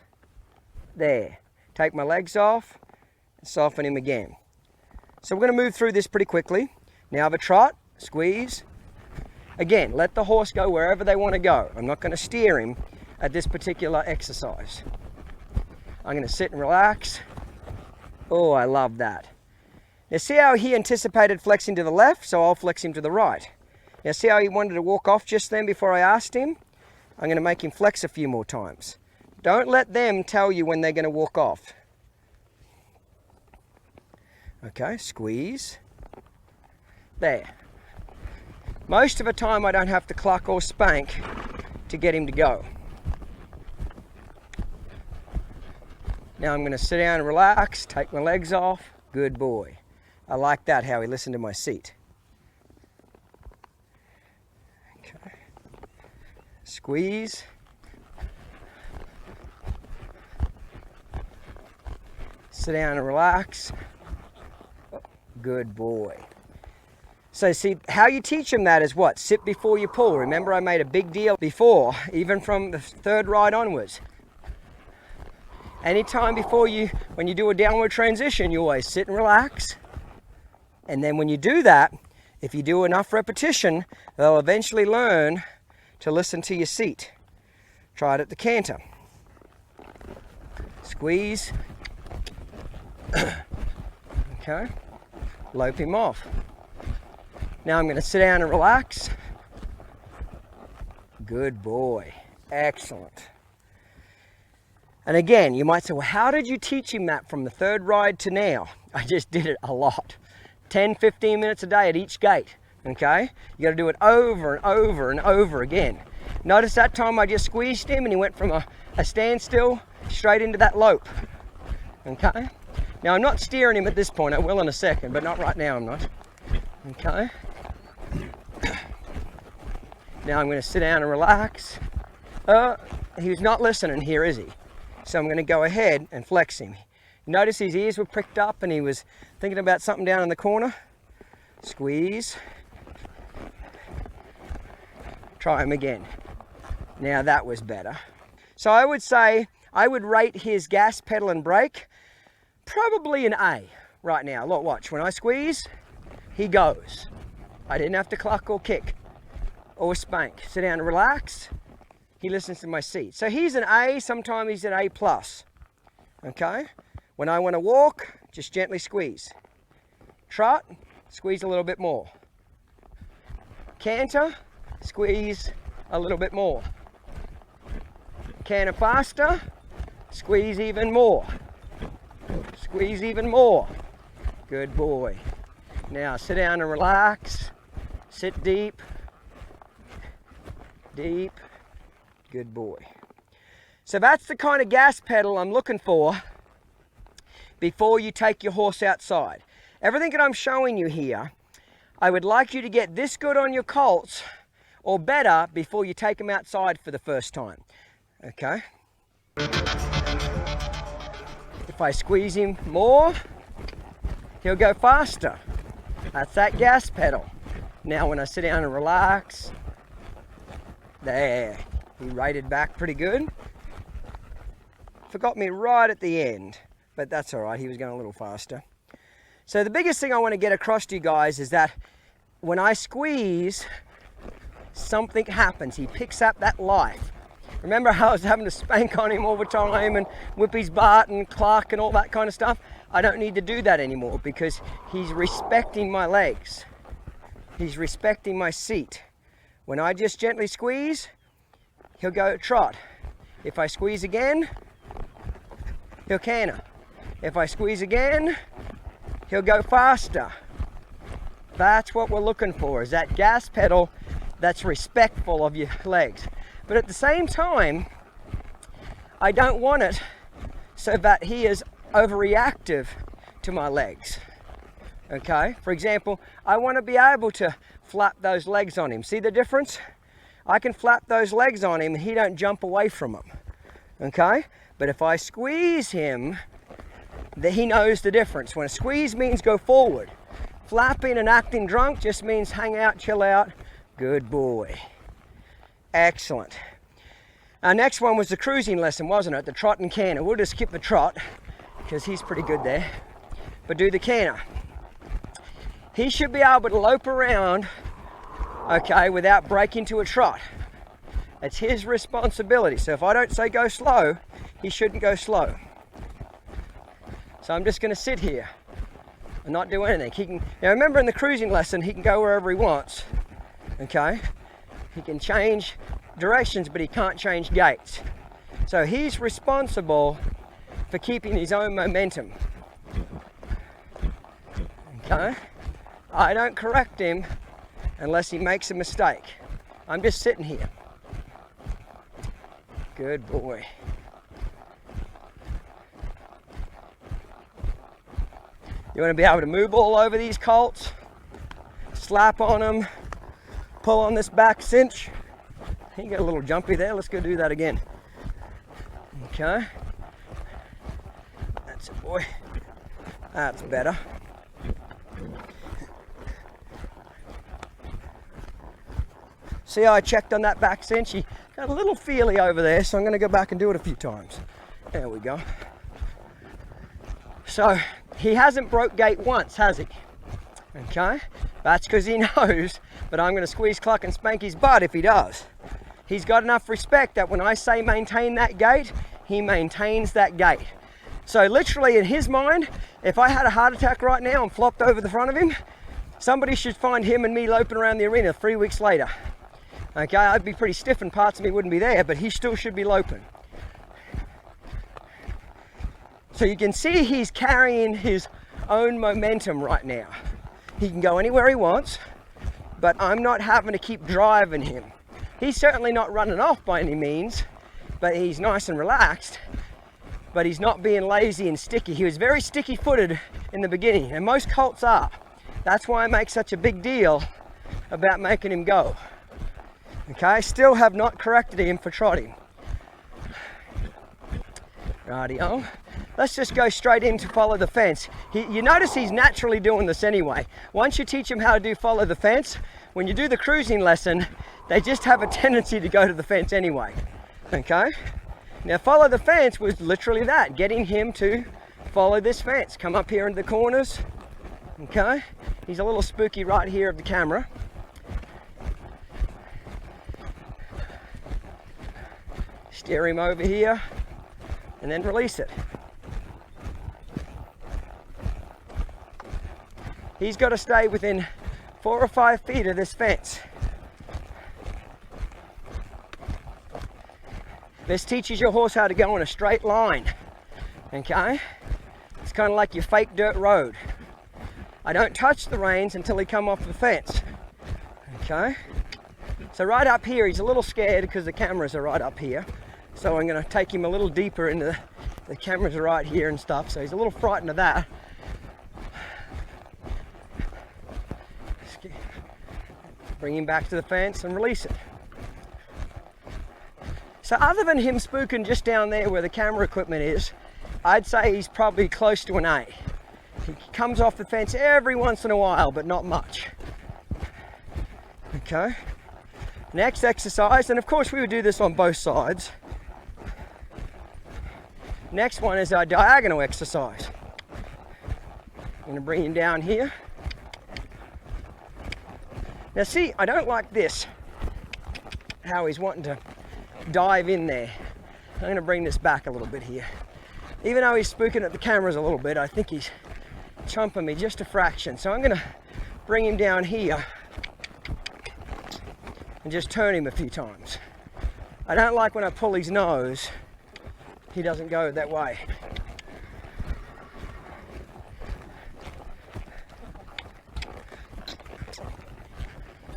There. Take my legs off and soften him again. So we're going to move through this pretty quickly. Now have a trot, squeeze. Again, let the horse go wherever they want to go. I'm not going to steer him at this particular exercise. I'm going to sit and relax. Oh, I love that. Now see how he anticipated flexing to the left, so I'll flex him to the right. Now see how he wanted to walk off just then before I asked him? I'm going to make him flex a few more times. Don't let them tell you when they're going to walk off. Okay, squeeze. There. Most of the time I don't have to cluck or spank to get him to go. Now I'm going to sit down and relax, take my legs off. Good boy. I like that, how he listened to my seat. Okay. Squeeze. Sit down and relax. Good boy. So see, how you teach them that is what? Sit before you pull. Remember I made a big deal before, even from the 3rd ride onwards. Anytime before when you do a downward transition, you always sit and relax. And then when you do that, if you do enough repetition, they'll eventually learn to listen to your seat. Try it at the canter. Squeeze. Okay. Lope him off. Now I'm going to sit down and relax. Good boy. Excellent. And again, you might say, well, how did you teach him that from the 3rd ride to now? I just did it a lot. 10, 15 minutes a day at each gate, okay? You got to do it over and over and over again. Notice that time I just squeezed him and he went from a standstill straight into that lope, okay? Now I'm not steering him at this point. I will in a second, but not right now I'm not, okay? Now I'm going to sit down and relax. He's not listening here, is he? So I'm going to go ahead and flex him. Notice his ears were pricked up and he was thinking about something down in the corner. Squeeze. Try him again. Now that was better. So I would say I would rate his gas pedal and brake probably an A right now. Look, watch. When I squeeze, he goes. I didn't have to cluck or kick or spank. Sit down and relax. He listens to my seat. So he's an A. Sometimes he's an A+. Okay? When I want to walk, just gently squeeze. Trot, squeeze a little bit more. Canter, squeeze a little bit more. Canter faster, squeeze even more. Squeeze even more. Good boy. Now sit down and relax. Sit deep. Deep. Good boy. So that's the kind of gas pedal I'm looking for before you take your horse outside. Everything that I'm showing you here, I would like you to get this good on your colts or better before you take them outside for the first time. Okay? If I squeeze him more, he'll go faster. That's that gas pedal. Now when I sit down and relax, there, he rated back pretty good. Forgot me right at the end, but that's all right, he was going a little faster. So the biggest thing I want to get across to you guys is that when I squeeze, something happens. He picks up that life. Remember how I was having to spank on him all the time and whip his butt and cluck and all that kind of stuff? I don't need to do that anymore because he's respecting my legs. He's respecting my seat. When I just gently squeeze, he'll go trot. If I squeeze again, he'll canter. If I squeeze again, he'll go faster. That's what we're looking for, is that gas pedal that's respectful of your legs. But at the same time, I don't want it so that he is overreactive to my legs. Okay, for example, I want to be able to flap those legs on him. See the difference? I can flap those legs on him and he don't jump away from them. Okay, but if I squeeze him, he knows the difference. When a squeeze means go forward. Flapping and acting drunk just means hang out, chill out. Good boy. Excellent. Our next one was the cruising lesson, wasn't it? The trot and canter. We'll just skip the trot because he's pretty good there. But do the canter. He should be able to lope around, okay, without breaking to a trot. It's his responsibility. So if I don't say go slow, he shouldn't go slow. So I'm just going to sit here and not do anything. He can, now remember in the cruising lesson, he can go wherever he wants. Okay? He can change directions, but he can't change gaits. So he's responsible for keeping his own momentum. Okay? I don't correct him unless he makes a mistake. I'm just sitting here. Good boy. You want to be able to move all over these colts, slap on them, pull on this back cinch. He got a little jumpy there. Let's go do that again. Okay. That's it, boy. That's better. See how I checked on that back cinch? He got a little feely over there, so I'm going to go back and do it a few times. There we go. So he hasn't broke gait once, has he? Okay, that's because he knows, but I'm going to squeeze, cluck and spank his butt if he does. He's got enough respect that when I say maintain that gait, he maintains that gait. So literally in his mind, if I had a heart attack right now and flopped over the front of him, somebody should find him and me loping around the arena 3 weeks later. Okay, I'd be pretty stiff and parts of me wouldn't be there, but he still should be loping. So you can see he's carrying his own momentum right now. He can go anywhere he wants, but I'm not having to keep driving him. He's certainly not running off by any means, but he's nice and relaxed, but he's not being lazy and sticky. He was very sticky footed in the beginning, and most colts are. That's why I make such a big deal about making him go. Okay, I still have not corrected him for trotting. Rightio. let's just go straight in to follow the fence. You notice he's naturally doing this anyway. Once you teach him how to do follow the fence, when you do the cruising lesson, they just have a tendency to go to the fence anyway. Okay? Now follow the fence was literally that, getting him to follow this fence. Come up here into the corners. Okay? He's a little spooky right here of the camera. Steer him over here and then release it. He's got to stay within 4 or 5 feet of this fence. This teaches your horse how to go in a straight line. Okay? It's kind of like your fake dirt road. I don't touch the reins until he come off the fence. Okay? So right up here, he's a little scared because the cameras are right up here. So I'm going to take him a little deeper into the cameras are right here and stuff. So he's a little frightened of that. Bring him back to the fence and release it. So other than him spooking just down there where the camera equipment is, I'd say he's probably close to an A. He comes off the fence every once in a while, but not much. Okay. Next exercise, and of course we would do this on both sides. Next one is our diagonal exercise. I'm going to bring him down here. Now see, I don't like this, how he's wanting to dive in there. I'm going to bring this back a little bit here. Even though he's spooking at the cameras a little bit, I think he's chumping me just a fraction. So I'm going to bring him down here and just turn him a few times. I don't like when I pull his nose, he doesn't go that way.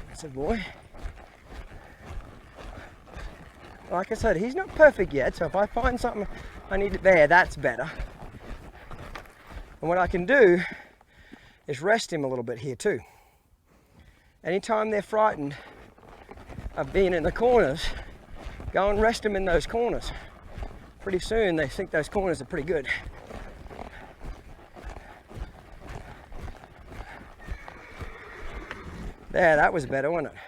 That's a boy. Like I said, he's not perfect yet, so if I find something I need it there, that's better. And what I can do is rest him a little bit here too. Anytime they're frightened of being in the corners, go and rest them in those corners. Pretty soon they think those corners are pretty good. There, that was better, wasn't it?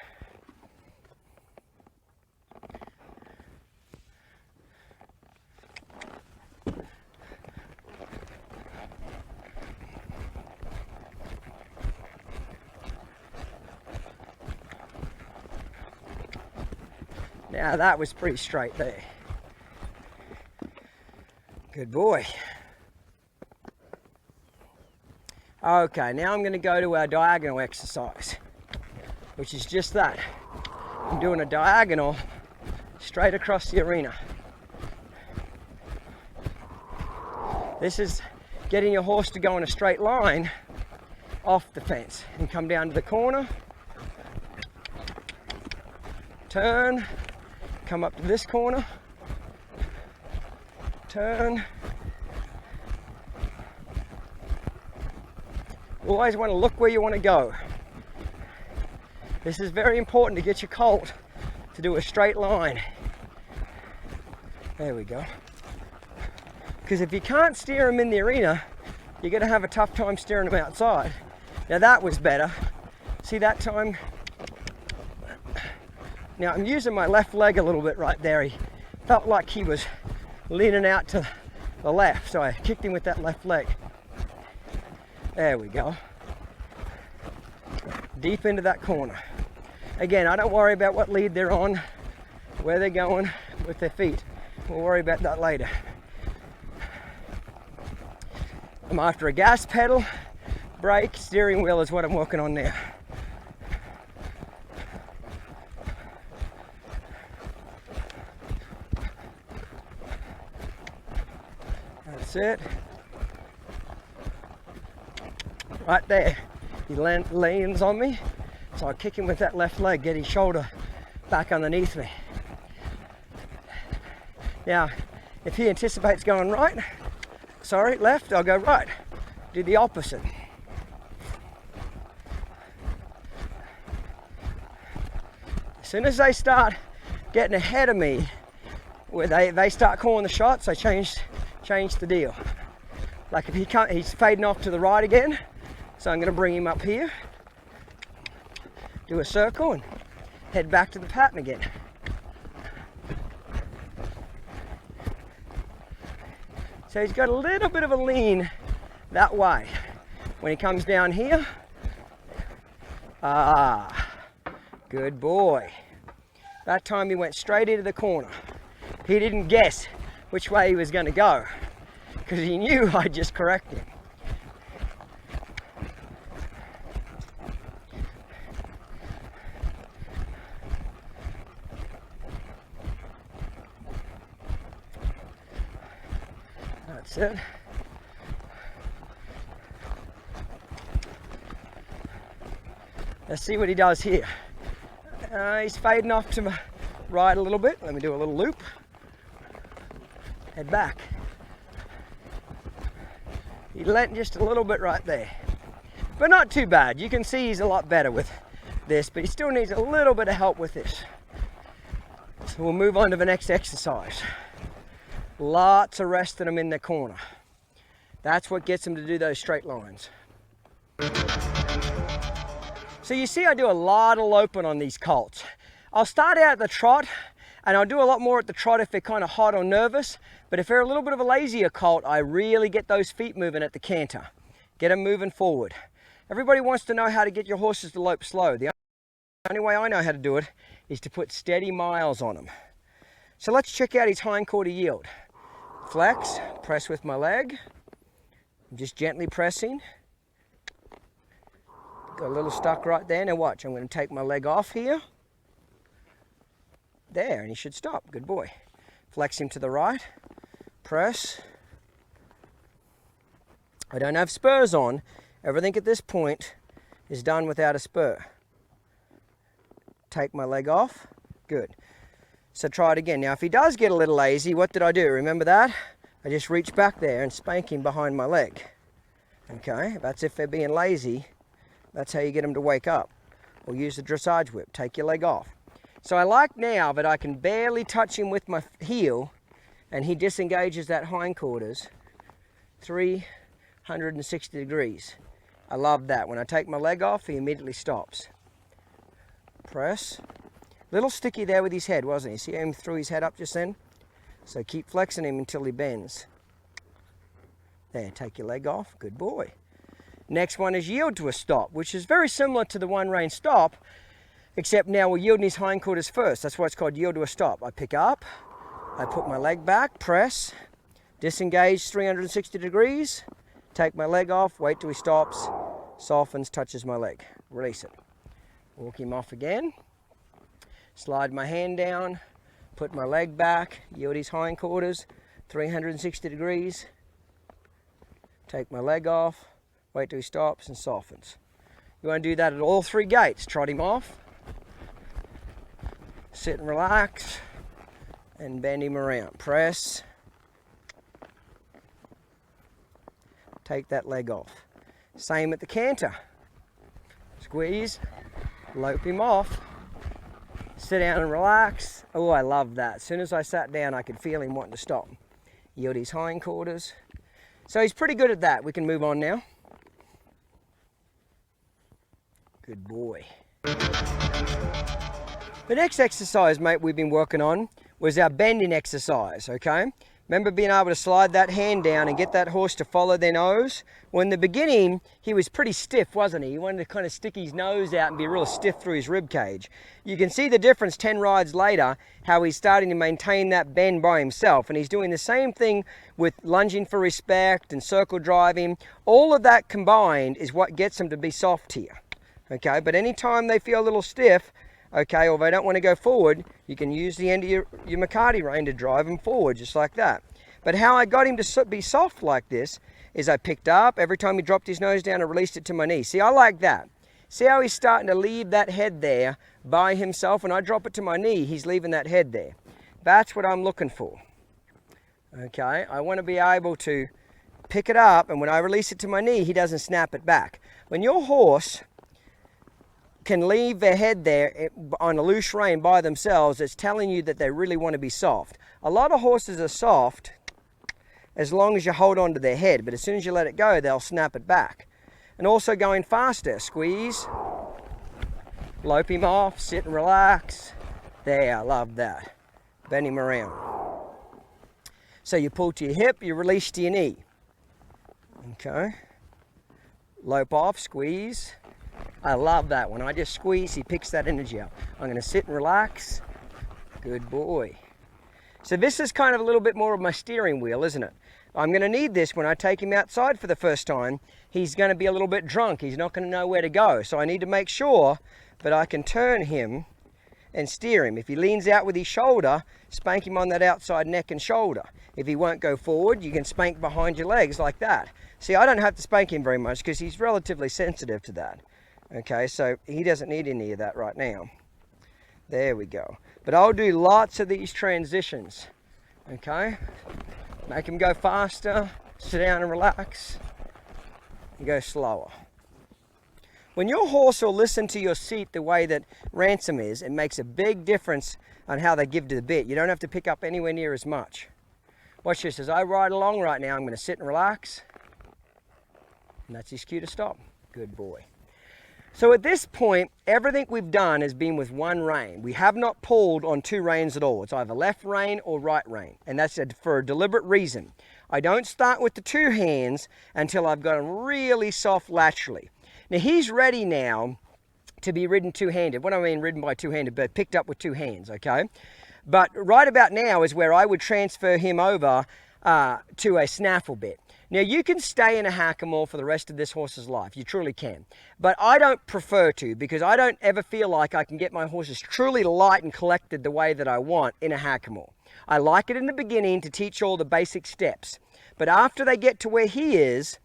Now that was pretty straight there. Good boy. Okay, now I'm going to go to our diagonal exercise, which is just that. I'm doing a diagonal straight across the arena. This is getting your horse to go in a straight line off the fence and come down to the corner, turn, come up to this corner, turn. You always want to look where you want to go. This is very important to get your colt to do a straight line. There we go. Because if you can't steer him in the arena, you're going to have a tough time steering him outside. Now that was better. See that time? Now I'm using my left leg a little bit right there. He felt like he was leaning out to the left, so I kicked him with that left leg. There we go. Deep into that corner. Again, I don't worry about what lead they're on, where they're going with their feet. We'll worry about that later. I'm after a gas pedal, brake, steering wheel is what I'm working on now. That's it. Right there. He leans on me, so I kick him with that left leg, get his shoulder back underneath me. Now, if he anticipates going left, I'll go right. Do the opposite. As soon as they start getting ahead of me, where they start calling the shots, I change change the deal. Like if he's fading off to the right again, so I'm going to bring him up here, do a circle and head back to the pattern again. So he's got a little bit of a lean that way. When he comes down here, good boy. That time he went straight into the corner. He didn't guess which way he was going to go because he knew I'd just correct him. That's it. Let's see what he does here. He's fading off to my right a little bit. Let me do a little loop. Head back. He lent just a little bit right there. But not too bad. You can see he's a lot better with this, but he still needs a little bit of help with this. So we'll move on to the next exercise. Lots of resting them in the corner. That's what gets them to do those straight lines. So you see I do a lot of loping on these colts. I'll start out at the trot, and I'll do a lot more at the trot if they're kind of hot or nervous, but if they're a little bit of a lazier colt, I really get those feet moving at the canter. Get them moving forward. Everybody wants to know how to get your horses to lope slow. The only way I know how to do it is to put steady miles on them. So let's check out his hindquarter yield. Flex, press with my leg. I'm just gently pressing. Got a little stuck right there. Now watch, I'm going to take my leg off here. There, and he should stop. Good boy. Flex him to the right. Press. I don't have spurs on. Everything at this point is done without a spur. Take my leg off. Good. So try it again. Now if he does get a little lazy, what did I do? Remember that? I just reach back there and spank him behind my leg. Okay, that's if they're being lazy. That's how you get them to wake up. Or use the dressage whip. Take your leg off. So I like now that I can barely touch him with my heel and he disengages that hindquarters 360 degrees. I love that. When I take my leg off, he immediately stops. Press. Little sticky there with his head, wasn't he? See how he threw his head up just then? So keep flexing him until he bends. There, take your leg off. Good boy. Next one is yield to a stop, which is very similar to the one rein stop, except now we're yielding his hindquarters first. That's why it's called yield to a stop. I pick up, I put my leg back, press, disengage 360 degrees, take my leg off, wait till he stops, softens, touches my leg, release it. Walk him off again, slide my hand down, put my leg back, yield his hindquarters, 360 degrees, take my leg off, wait till he stops and softens. You want to do that at all three gaits. Trot him off, sit and relax, and bend him around. Press, take that leg off. Same at the canter. Squeeze, lope him off, sit down and relax. Oh, I love that. As soon as I sat down, I could feel him wanting to stop. Yield his hindquarters. So he's pretty good at that. We can move on now. Good boy. The next exercise, mate, we've been working on was our bending exercise, okay? Remember being able to slide that hand down and get that horse to follow their nose? Well, in the beginning, he was pretty stiff, wasn't he? He wanted to kind of stick his nose out and be real stiff through his rib cage. You can see the difference 10 rides later, how he's starting to maintain that bend by himself. And he's doing the same thing with lunging for respect and circle driving. All of that combined is what gets him to be soft here, okay? But anytime they feel a little stiff, okay, or they don't want to go forward, you can use the end of your McCarty rein to drive them forward, just like that. But how I got him to be soft like this is I picked up, every time he dropped his nose down, I released it to my knee. See, I like that. See how he's starting to leave that head there by himself? When I drop it to my knee, he's leaving that head there. That's what I'm looking for. Okay, I want to be able to pick it up, and when I release it to my knee, he doesn't snap it back. When your horse can leave their head there on a loose rein by themselves, it's telling you that they really want to be soft. A lot of horses are soft as long as you hold on to their head, but as soon as you let it go, they'll snap it back. And also going faster, squeeze, lope him off, sit and relax. There, I love that. Bend him around. So you pull to your hip, you release to your knee. Okay. Lope off, squeeze. I love that. When I just squeeze, he picks that energy up. I'm going to sit and relax. Good boy. So this is kind of a little bit more of my steering wheel, isn't it? I'm going to need this when I take him outside for the first time. He's going to be a little bit drunk. He's not going to know where to go. So I need to make sure that I can turn him and steer him. If he leans out with his shoulder, spank him on that outside neck and shoulder. If he won't go forward, you can spank behind your legs like that. See, I don't have to spank him very much because he's relatively sensitive to that. Okay, so he doesn't need any of that right now. There we go. But I'll do lots of these transitions. Okay, make him go faster, sit down and relax, and go slower. When your horse will listen to your seat the way that Ransom is, it makes a big difference on how they give to the bit. You don't have to pick up anywhere near as much. Watch this. As I ride along right now, I'm going to sit and relax. And that's his cue to stop. Good boy. So at this point, everything we've done has been with one rein. We have not pulled on two reins at all. It's either left rein or right rein. And that's for a deliberate reason. I don't start with the two hands until I've got him really soft laterally. Now he's ready now to be ridden two-handed. What I mean ridden by two-handed, but picked up with two hands, okay? But right about now is where I would transfer him over to a snaffle bit. Now you can stay in a hackamore for the rest of this horse's life, you truly can. But I don't prefer to, because I don't ever feel like I can get my horses truly light and collected the way that I want in a hackamore. I like it in the beginning to teach all the basic steps. But after they get to where he is,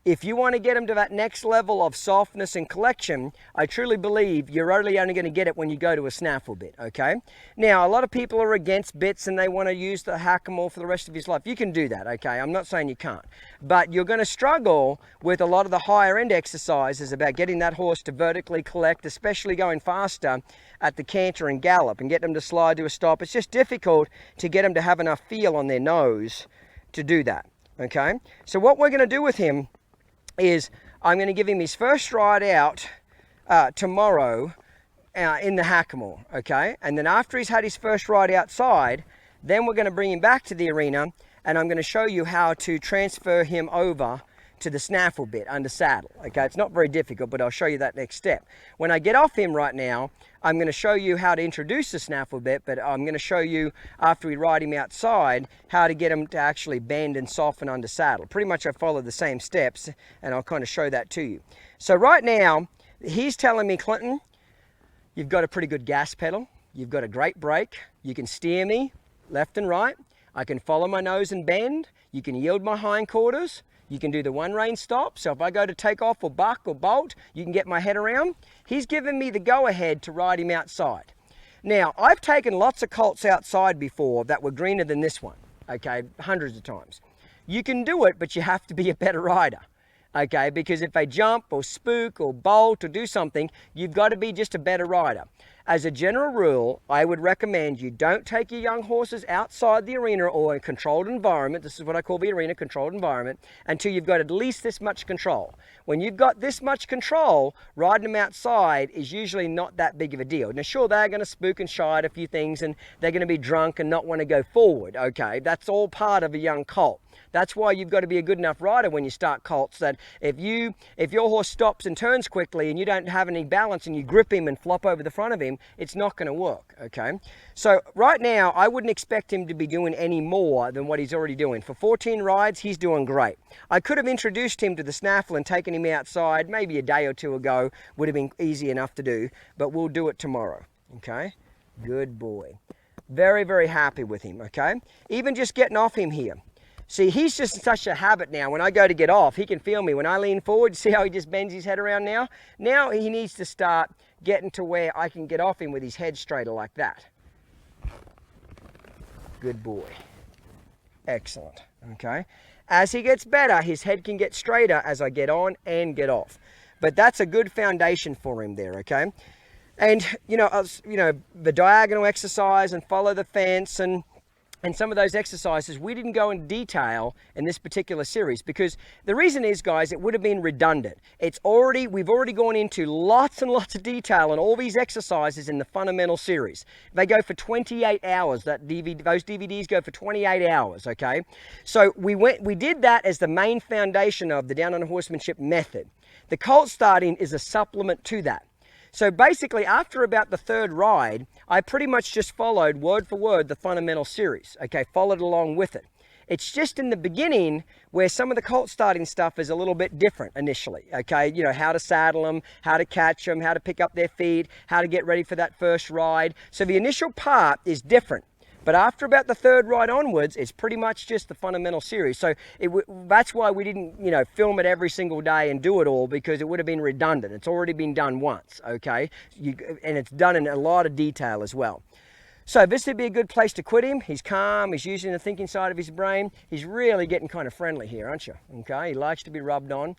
if you want to get them to that next level of softness and collection, I truly believe you're only going to get it when you go to a snaffle bit, okay? Now, a lot of people are against bits and they want to use the hackamore for the rest of his life. You can do that, okay? I'm not saying you can't. But you're going to struggle with a lot of the higher end exercises about getting that horse to vertically collect, especially going faster at the canter and gallop and get them to slide to a stop. It's just difficult to get them to have enough feel on their nose to do that, okay? So what we're going to do with him is I'm going to give him his first ride out tomorrow in the hackamore, okay? And then after he's had his first ride outside, then we're going to bring him back to the arena and I'm going to show you how to transfer him over to the snaffle bit under saddle, okay? It's not very difficult, but I'll show you that next step. When I get off him right now, I'm going to show you how to introduce the snaffle bit, but I'm going to show you after we ride him outside how to get him to actually bend and soften under saddle. Pretty much I follow the same steps and I'll kind of show that to you. So right now, he's telling me, Clinton, you've got a pretty good gas pedal, you've got a great brake, you can steer me left and right, I can follow my nose and bend, you can yield my hindquarters, you can do the one rein stop, so if I go to take off or buck or bolt, you can get my head around. He's given me the go-ahead to ride him outside. Now, I've taken lots of colts outside before that were greener than this one, okay, hundreds of times. You can do it, but you have to be a better rider, okay, because if they jump or spook or bolt or do something, you've got to be just a better rider. As a general rule, I would recommend you don't take your young horses outside the arena or a controlled environment. This is what I call the arena, controlled environment, until you've got at least this much control. When you've got this much control, riding them outside is usually not that big of a deal. Now, sure, they're going to spook and shy at a few things and they're going to be drunk and not want to go forward, okay? That's all part of a young colt. That's why you've got to be a good enough rider when you start colts, that if your horse stops and turns quickly and you don't have any balance and you grip him and flop over the front of him, it's not going to work, okay? So right now, I wouldn't expect him to be doing any more than what he's already doing. For 14 rides, he's doing great. I could have introduced him to the snaffle and taken him outside maybe a day or two ago, would have been easy enough to do, but we'll do it tomorrow, okay? Good boy. Very, very happy with him, okay? Even just getting off him here. See, he's just in such a habit now. When I go to get off, he can feel me. When I lean forward, see how he just bends his head around now? Now he needs to start getting to where I can get off him with his head straighter like that. Good boy. Excellent, okay? As he gets better, his head can get straighter as I get on and get off. But that's a good foundation for him there, okay? And, the diagonal exercise and follow the fence and And some of those exercises we didn't go in detail in this particular series, because the reason is, guys, it would have been redundant. We've already gone into lots and lots of detail on all these exercises in the fundamental series. They go for 28 hours. Those DVDs go for 28 hours, okay? So we did that as the main foundation of the Down Under Horsemanship method. The colt starting is a supplement to that. So basically, after about the third ride, I pretty much just followed word for word the fundamental series, okay, followed along with it. It's just in the beginning where some of the colt starting stuff is a little bit different initially, okay? You know, how to saddle them, how to catch them, how to pick up their feet, how to get ready for that first ride. So the initial part is different. But after about the third ride onwards, it's pretty much just the fundamental series. So that's why we didn't, you know, film it every single day and do it all, because it would have been redundant. It's already been done once, okay? And it's done in a lot of detail as well. So this would be a good place to quit him. He's calm, he's using the thinking side of his brain. He's really getting kind of friendly here, aren't you? Okay, he likes to be rubbed on.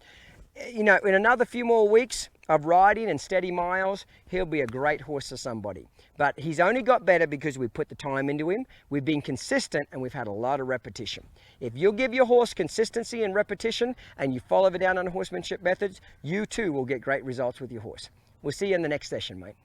You know, in another few more weeks of riding and steady miles, he'll be a great horse for somebody. But he's only got better because we put the time into him, we've been consistent, and we've had a lot of repetition. If you'll give your horse consistency and repetition, and you follow the Down Under Horsemanship methods, you too will get great results with your horse. We'll see you in the next session, mate.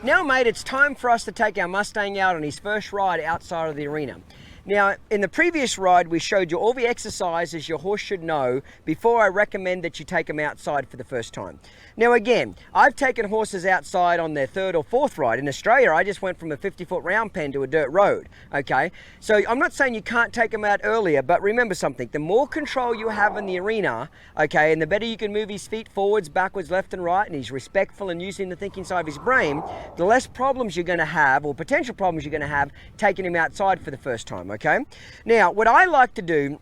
Now, mate, it's time for us to take our Mustang out on his first ride outside of the arena. Now, in the previous ride, we showed you all the exercises your horse should know before I recommend that you take him outside for the first time. Now, again, I've taken horses outside on their third or fourth ride. In Australia, I just went from a 50-foot round pen to a dirt road, okay? So I'm not saying you can't take them out earlier, but remember something. The more control you have in the arena, okay, and the better you can move his feet forwards, backwards, left and right, and he's respectful and using the thinking side of his brain, the less problems you're going to have, or potential problems you're going to have, taking him outside for the first time, okay? Now, what I like to do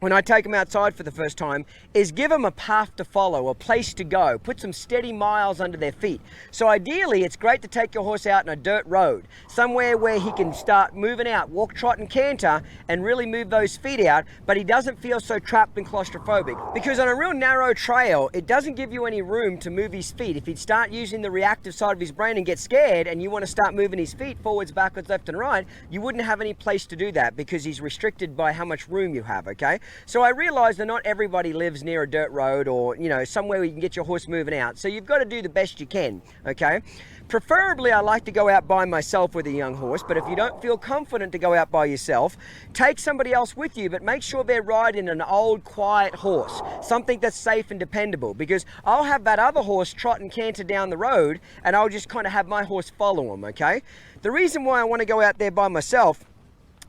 when I take them outside for the first time is give them a path to follow, a place to go, put some steady miles under their feet. So ideally, it's great to take your horse out in a dirt road, somewhere where he can start moving out, walk, trot and canter, and really move those feet out, but he doesn't feel so trapped and claustrophobic. Because on a real narrow trail, it doesn't give you any room to move his feet. If he'd start using the reactive side of his brain and get scared, and you want to start moving his feet forwards, backwards, left and right, you wouldn't have any place to do that because he's restricted by how much room you have, okay? So I realize that not everybody lives near a dirt road or, you know, somewhere where you can get your horse moving out. So you've got to do the best you can, okay? Preferably, I like to go out by myself with a young horse, but if you don't feel confident to go out by yourself, take somebody else with you, but make sure they're riding an old, quiet horse, something that's safe and dependable, because I'll have that other horse trot and canter down the road, and I'll just kind of have my horse follow him, okay? The reason why I want to go out there by myself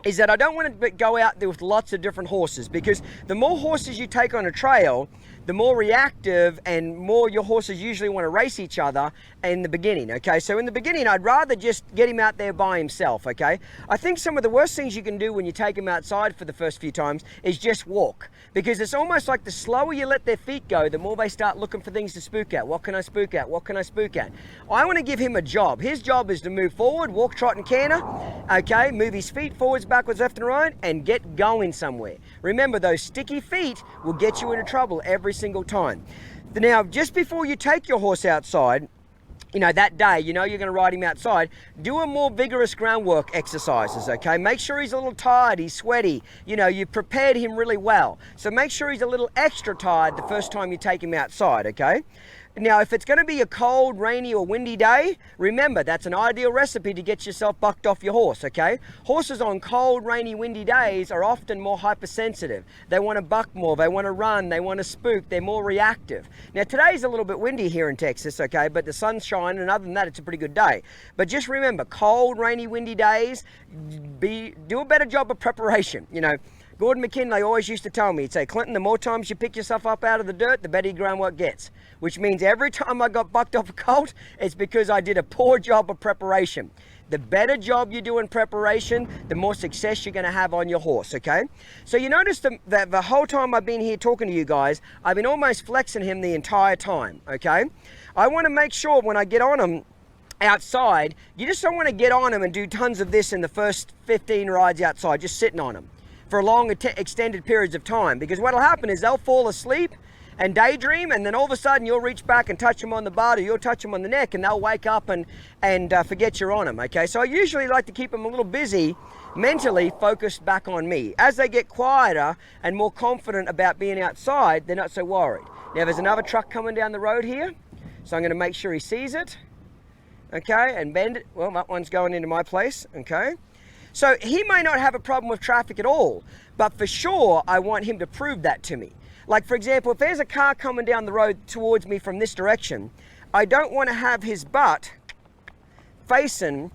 is that I don't want to go out there with lots of different horses, because the more horses you take on a trail, the more reactive and more your horses usually want to race each other in the beginning, okay? So in the beginning, I'd rather just get him out there by himself, okay? I think some of the worst things you can do when you take him outside for the first few times is just walk, because it's almost like the slower you let their feet go, the more they start looking for things to spook at. What can I spook at? What can I spook at? I want to give him a job. His job is to move forward, walk, trot and canter, okay? Move his feet forwards, backwards, left and right, and get going somewhere. Remember, those sticky feet will get you into trouble every single time. Now, just before you take your horse outside, you know, that day, you know you're going to ride him outside, do a more vigorous groundwork exercises, okay? Make sure he's a little tired, he's sweaty. You know, you prepared him really well. So make sure he's a little extra tired the first time you take him outside, okay? Now, if it's going to be a cold, rainy or windy day, remember, that's an ideal recipe to get yourself bucked off your horse, okay? Horses on cold, rainy, windy days are often more hypersensitive. They want to buck more, they want to run, they want to spook, they're more reactive. Now, today's a little bit windy here in Texas, okay, but the sun's shining, and other than that, it's a pretty good day. But just remember, cold, rainy, windy days, do a better job of preparation, you know. Gordon McKinley always used to tell me, he'd say, Clinton, the more times you pick yourself up out of the dirt, the better your groundwork gets. Which means every time I got bucked off a colt, it's because I did a poor job of preparation. The better job you do in preparation, the more success you're going to have on your horse, okay? So you notice that the whole time I've been here talking to you guys, I've been almost flexing him the entire time, okay? I want to make sure when I get on him outside, you just don't want to get on him and do tons of this in the first 15 rides outside, just sitting on him for long extended periods of time, because what'll happen is they'll fall asleep and daydream, and then all of a sudden you'll reach back and touch them on the butt, or you'll touch them on the neck, and they'll wake up and forget you're on them, okay? So I usually like to keep them a little busy, mentally focused back on me. As they get quieter and more confident about being outside, they're not so worried. Now there's another truck coming down the road here, so I'm going to make sure he sees it, okay, and bend it. Well, that one's going into my place, okay? So he may not have a problem with traffic at all, but for sure I want him to prove that to me. Like, for example, if there's a car coming down the road towards me from this direction, I don't want to have his butt facing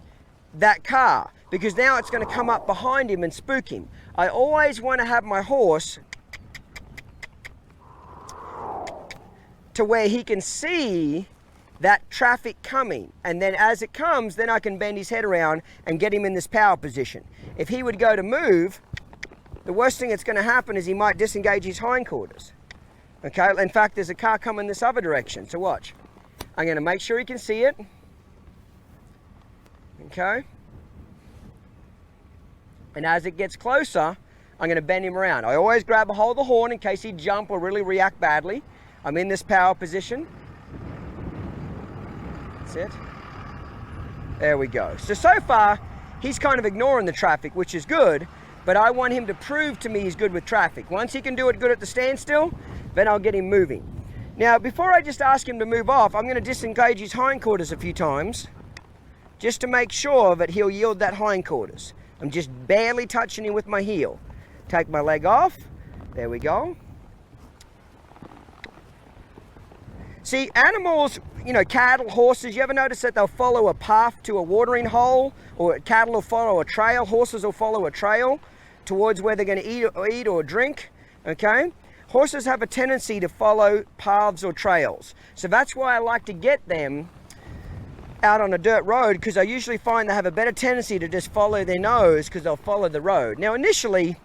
that car, because now it's going to come up behind him and spook him. I always want to have my horse to where he can see that traffic coming, and then as it comes, then I can bend his head around and get him in this power position. If he would go to move, the worst thing that's going to happen is he might disengage his hindquarters. Okay, in fact, there's a car coming this other direction, so watch. I'm going to make sure he can see it. Okay. And as it gets closer, I'm going to bend him around. I always grab a hold of the horn in case he'd jump or really react badly. I'm in this power position. That's it. There we go. So far, he's kind of ignoring the traffic, which is good, but I want him to prove to me he's good with traffic. Once he can do it good at the standstill, then I'll get him moving. Now, before I just ask him to move off, I'm going to disengage his hindquarters a few times, just to make sure that he'll yield that hindquarters. I'm just barely touching him with my heel. Take my leg off. There we go. See, animals, you know, cattle, horses, you ever notice that they'll follow a path to a watering hole? Or cattle will follow a trail, horses will follow a trail towards where they're going to eat or drink, okay? Horses have a tendency to follow paths or trails. So that's why I like to get them out on a dirt road, because I usually find they have a better tendency to just follow their nose, because they'll follow the road. Now initially,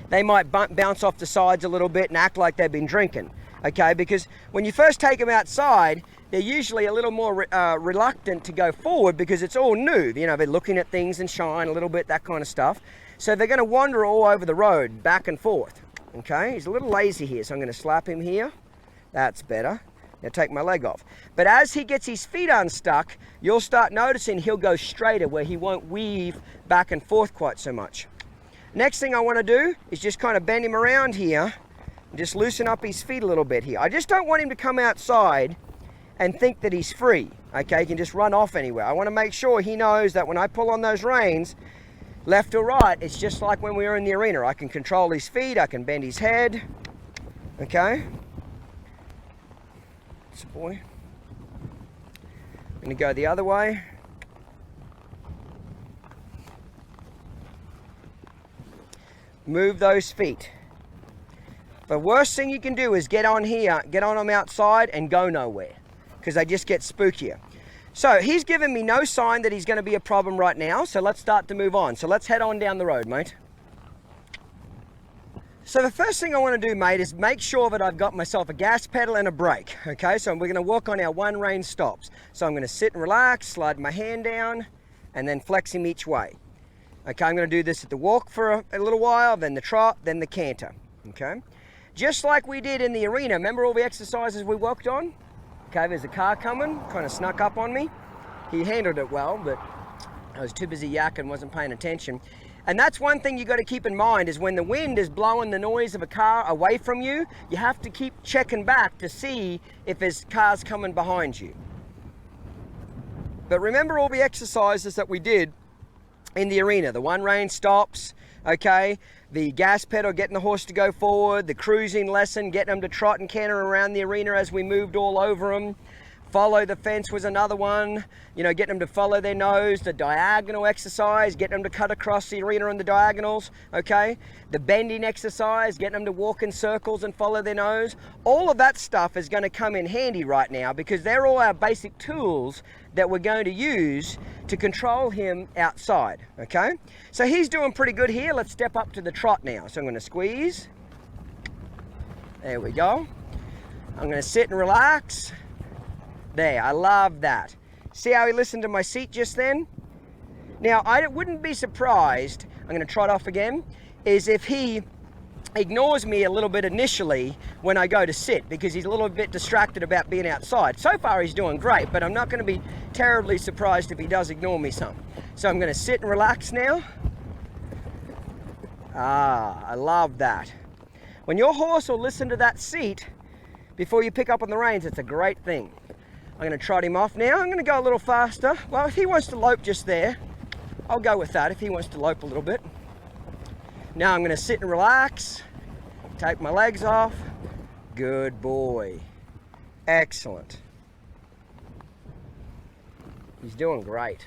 they might bounce off the sides a little bit and act like they've been drinking. Okay, because when you first take them outside, they're usually a little more reluctant to go forward because it's all new. You know, they're looking at things and shine a little bit, that kind of stuff. So they're going to wander all over the road, back and forth. Okay, he's a little lazy here, so I'm going to slap him here. That's better. Now take my leg off. But as he gets his feet unstuck, you'll start noticing he'll go straighter, where he won't weave back and forth quite so much. Next thing I want to do is just kind of bend him around here. Just loosen up his feet a little bit here. I just don't want him to come outside and think that he's free. Okay, he can just run off anywhere. I want to make sure he knows that when I pull on those reins, left or right, it's just like when we were in the arena. I can control his feet, I can bend his head. Okay. That's a boy. I'm going to go the other way. Move those feet. The worst thing you can do is get on here, get on them outside and go nowhere, because they just get spookier. So he's given me no sign that he's going to be a problem right now, so let's start to move on. So let's head on down the road, mate. So the first thing I want to do, mate, is make sure that I've got myself a gas pedal and a brake. Okay, so we're going to work on our one rein stops. So I'm going to sit and relax, slide my hand down, and then flex him each way. Okay, I'm going to do this at the walk for a little while, then the trot, then the canter. Okay. Just like we did in the arena. Remember all the exercises we worked on? Okay, there's a car coming, kind of snuck up on me. He handled it well, but I was too busy yakking, wasn't paying attention. And that's one thing you got to keep in mind, is when the wind is blowing the noise of a car away from you, you have to keep checking back to see if there's cars coming behind you. But remember all the exercises that we did in the arena, the one rein stops, okay, the gas pedal, getting the horse to go forward, the cruising lesson, getting them to trot and canter around the arena as we moved all over them. Follow the fence was another one, you know, getting them to follow their nose, the diagonal exercise, getting them to cut across the arena on the diagonals, okay? The bending exercise, getting them to walk in circles and follow their nose. All of that stuff is going to come in handy right now, because they're all our basic tools that we're going to use to control him outside, okay? So he's doing pretty good here. Let's step up to the trot now. So I'm going to squeeze. There we go. I'm going to sit and relax. There, I love that. See how he listened to my seat just then? Now, I wouldn't be surprised, I'm going to trot off again, is if he ignores me a little bit initially when I go to sit because he's a little bit distracted about being outside. So far he's doing great, but I'm not going to be terribly surprised if he does ignore me some. So I'm going to sit and relax now. Ah, I love that. When your horse will listen to that seat before you pick up on the reins, it's a great thing. I'm going to trot him off now. I'm going to go a little faster. Well, if he wants to lope just there, I'll go with that if he wants to lope a little bit. Now I'm going to sit and relax, take my legs off. Good boy. Excellent. He's doing great.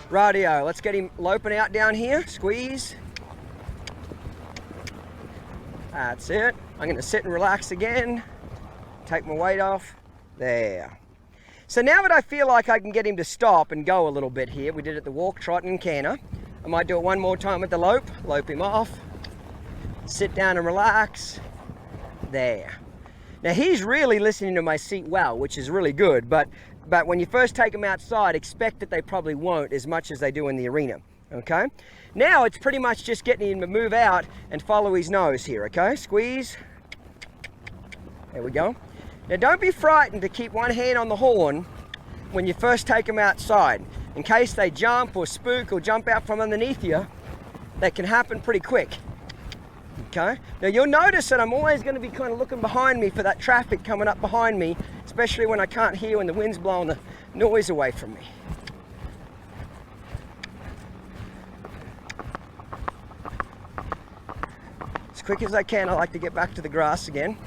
Rightio, let's get him loping out down here. Squeeze. That's it. I'm going to sit and relax again. Take my weight off. There. So now that I feel like I can get him to stop and go a little bit here, we did it the walk, trot and canter. I might do it one more time at the lope. Lope him off. Sit down and relax. There. Now he's really listening to my seat well, which is really good, but when you first take them outside, expect that they probably won't as much as they do in the arena, okay? Now it's pretty much just getting him to move out and follow his nose here, okay? Squeeze. There we go. Now don't be frightened to keep one hand on the horn when you first take them outside. In case they jump or spook or jump out from underneath you, that can happen pretty quick. Okay? Now you'll notice that I'm always going to be kind of looking behind me for that traffic coming up behind me, especially when I can't hear when the wind's blowing the noise away from me. As quick as I can, I like to get back to the grass again.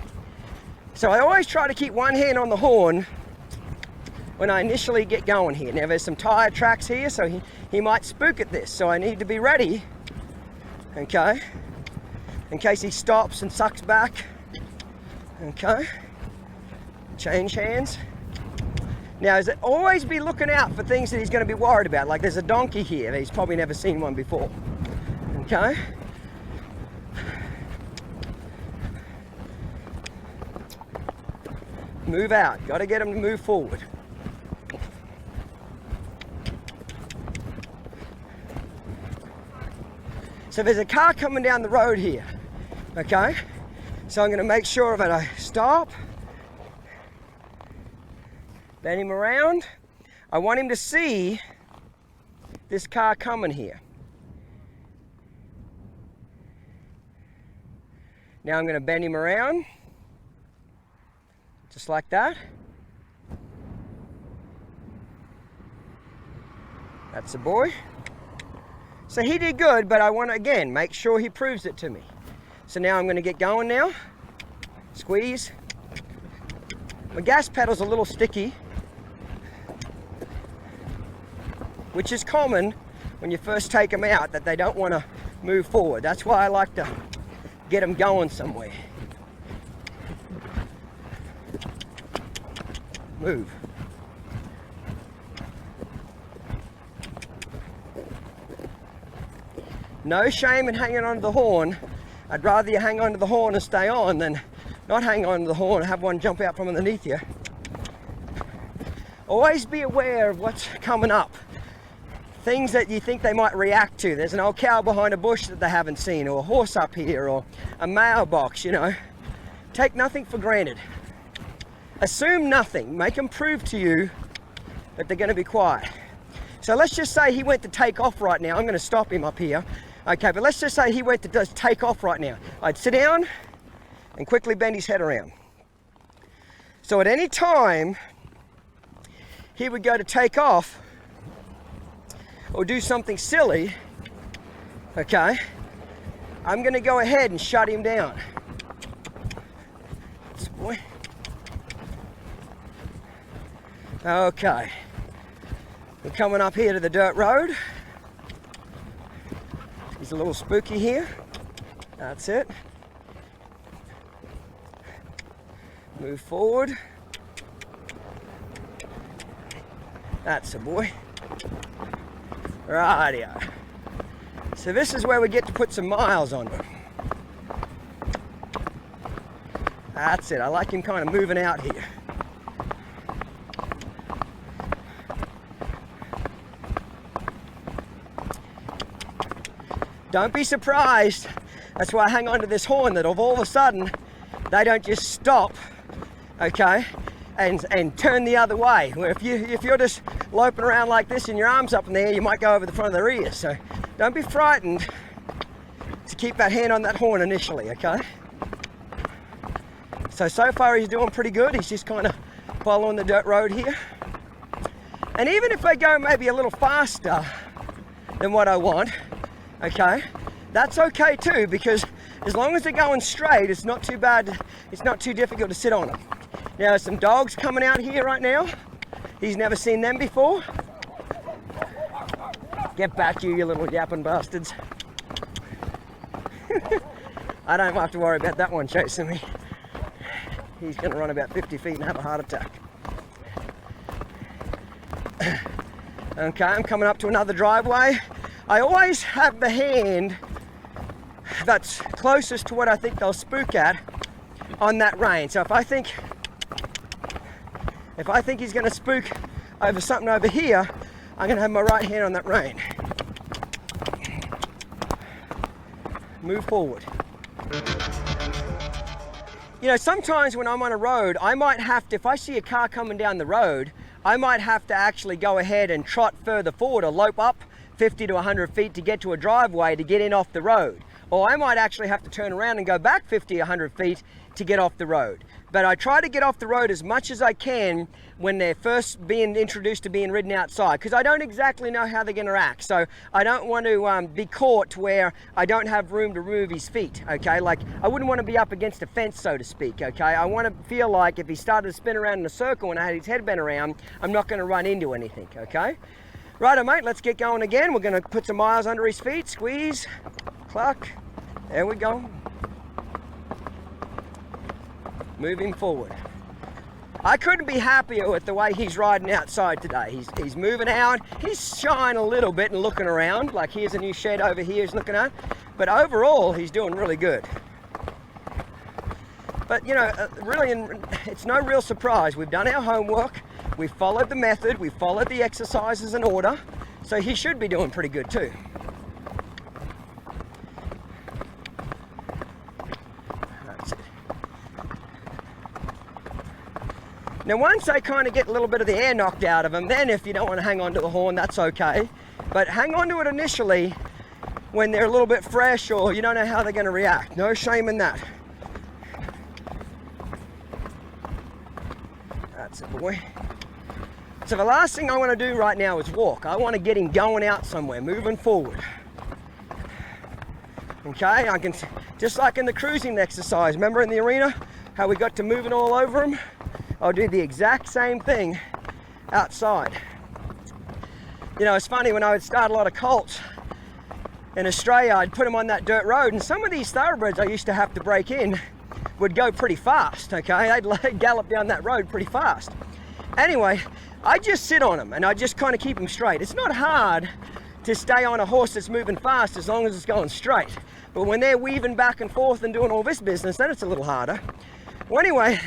So I always try to keep one hand on the horn when I initially get going here. Now there's some tire tracks here, so he might spook at this, so I need to be ready, okay, in case he stops and sucks back. Okay, change hands. Now always be looking out for things that he's going to be worried about, like there's a donkey here, he's probably never seen one before. Okay, move out, got to get him to move forward. So there's a car coming down the road here, okay? So I'm going to make sure that I stop, bend him around. I want him to see this car coming here. Now I'm going to bend him around, just like that. That's the boy. So he did good, but I want to, again, make sure he proves it to me. So now I'm going to get going now. Squeeze. My gas pedal's a little sticky, which is common when you first take them out, that they don't want to move forward. That's why I like to get them going somewhere. Move. No shame in hanging onto the horn. I'd rather you hang onto the horn and stay on than not hang onto the horn and have one jump out from underneath you. Always be aware of what's coming up. Things that you think they might react to. There's an old cow behind a bush that they haven't seen, or a horse up here, or a mailbox, you know. Take nothing for granted. Assume nothing. Make them prove to you that they're going to be quiet. So let's just say he went to take off right now. I'm going to stop him up here. Okay, but let's just say he went to just take off right now. I'd sit down and quickly bend his head around. So at any time he would go to take off or do something silly, okay, I'm going to go ahead and shut him down. This boy. Okay, we're coming up here to the dirt road. He's a little spooky here. That's it. Move forward. That's the boy. Rightio. So this is where we get to put some miles on him. That's it. I like him kind of moving out here. Don't be surprised. That's why I hang on to this horn, that all of a sudden they don't just stop, okay, and turn the other way. Where if you're just loping around like this and your arms up in the air, you might go over the front of their ears. So don't be frightened to keep that hand on that horn initially, okay? So far he's doing pretty good. He's just kind of following the dirt road here. And even if they go maybe a little faster than what I want, okay, that's okay too, because as long as they're going straight, it's not too bad, it's not too difficult to sit on them. Now there's some dogs coming out here right now. He's never seen them before. Get back, you little yapping bastards. I don't have to worry about that one chasing me. He's going to run about 50 feet and have a heart attack. Okay, I'm coming up to another driveway. I always have the hand that's closest to what I think they'll spook at on that rein. So if I think he's going to spook over something over here, I'm going to have my right hand on that rein. Move forward. You know, sometimes when I'm on a road, I might have to, if I see a car coming down the road, I might have to actually go ahead and trot further forward or lope up 50 to 100 feet to get to a driveway to get in off the road. Or I might actually have to turn around and go back 50 or 100 feet to get off the road. But I try to get off the road as much as I can when they're first being introduced to being ridden outside, because I don't exactly know how they're going to act. So I don't want to be caught where I don't have room to move his feet, okay? Like, I wouldn't want to be up against a fence, so to speak, okay? I want to feel like if he started to spin around in a circle and I had his head bent around, I'm not going to run into anything, okay? Righto, mate, let's get going again. We're going to put some miles under his feet, squeeze, cluck, there we go. Moving forward. I couldn't be happier with the way he's riding outside today. He's moving out. He's shying a little bit and looking around. Like, here's a new shed over here he's looking at. But overall, he's doing really good. But, you know, really, it's no real surprise. We've done our homework. We've followed the method. We've followed the exercises in order. So he should be doing pretty good too. Now once they kind of get a little bit of the air knocked out of them, then if you don't want to hang on to the horn, that's okay. But hang on to it initially when they're a little bit fresh or you don't know how they're going to react. No shame in that. That's it, boy. So the last thing I want to do right now is walk. I want to get him going out somewhere, moving forward. Okay, I can, just like in the cruising exercise, remember in the arena, how we got to moving all over him? I'll do the exact same thing outside. You know, it's funny, when I would start a lot of colts in Australia, I'd put them on that dirt road, and some of these thoroughbreds I used to have to break in would go pretty fast, okay? They'd gallop down that road pretty fast. Anyway, I just sit on them and I just kind of keep them straight. It's not hard to stay on a horse that's moving fast as long as it's going straight. But when they're weaving back and forth and doing all this business, then it's a little harder. Well, anyway,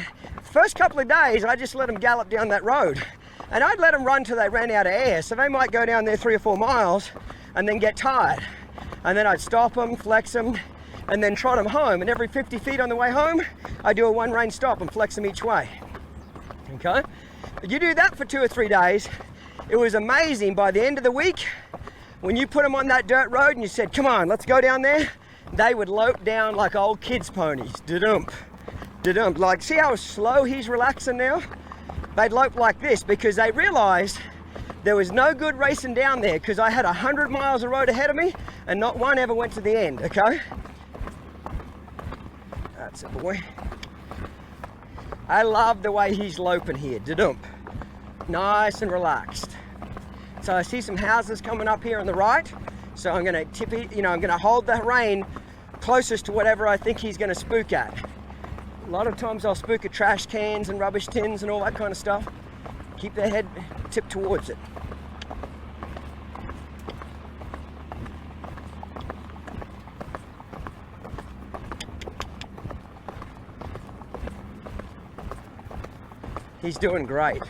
first couple of days, I just let them gallop down that road. And I'd let them run till they ran out of air. So they might go down there 3 or 4 miles and then get tired. And then I'd stop them, flex them, and then trot them home. And every 50 feet on the way home, I do a 1 rein stop and flex them each way. Okay? But you do that for 2 or 3 days. It was amazing. By the end of the week, when you put them on that dirt road and you said, come on, let's go down there, they would lope down like old kids' ponies. Da-dump. Da-dump. Like, see how slow he's relaxing now? They'd lope like this because they realized there was no good racing down there because I had 100 miles of road ahead of me and not one ever went to the end, okay? That's it, boy. I love the way he's loping here. Da-dump. Nice and relaxed. So I see some houses coming up here on the right. So I'm going to tip it, I'm going to hold the rein closest to whatever I think he's going to spook at. A lot of times I'll spook at trash cans and rubbish tins and all that kind of stuff. Keep their head tipped towards it. He's doing great.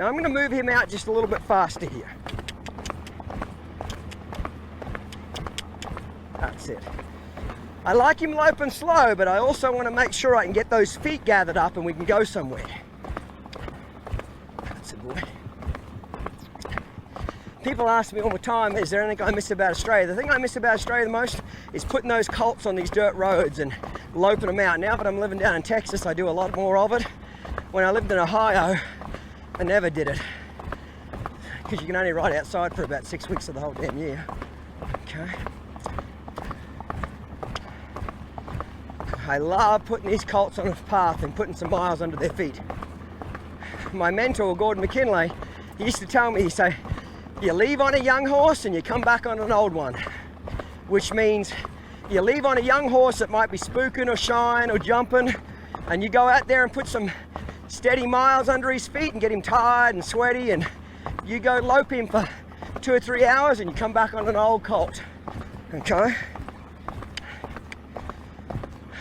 Now I'm going to move him out just a little bit faster here. That's it. I like him loping slow, but I also want to make sure I can get those feet gathered up and we can go somewhere. That's a boy. People ask me all the time, is there anything I miss about Australia? The thing I miss about Australia the most is putting those colts on these dirt roads and loping them out. Now that I'm living down in Texas, I do a lot more of it. When I lived in Ohio, I never did it, because you can only ride outside for about 6 weeks of the whole damn year. Okay. I love putting these colts on a path and putting some miles under their feet. My mentor, Gordon McKinley, he used to tell me, he'd say, you leave on a young horse and you come back on an old one, which means you leave on a young horse that might be spooking or shying or jumping, and you go out there and put some steady miles under his feet and get him tired and sweaty, and you go lope him for 2 or 3 hours and you come back on an old colt. Okay?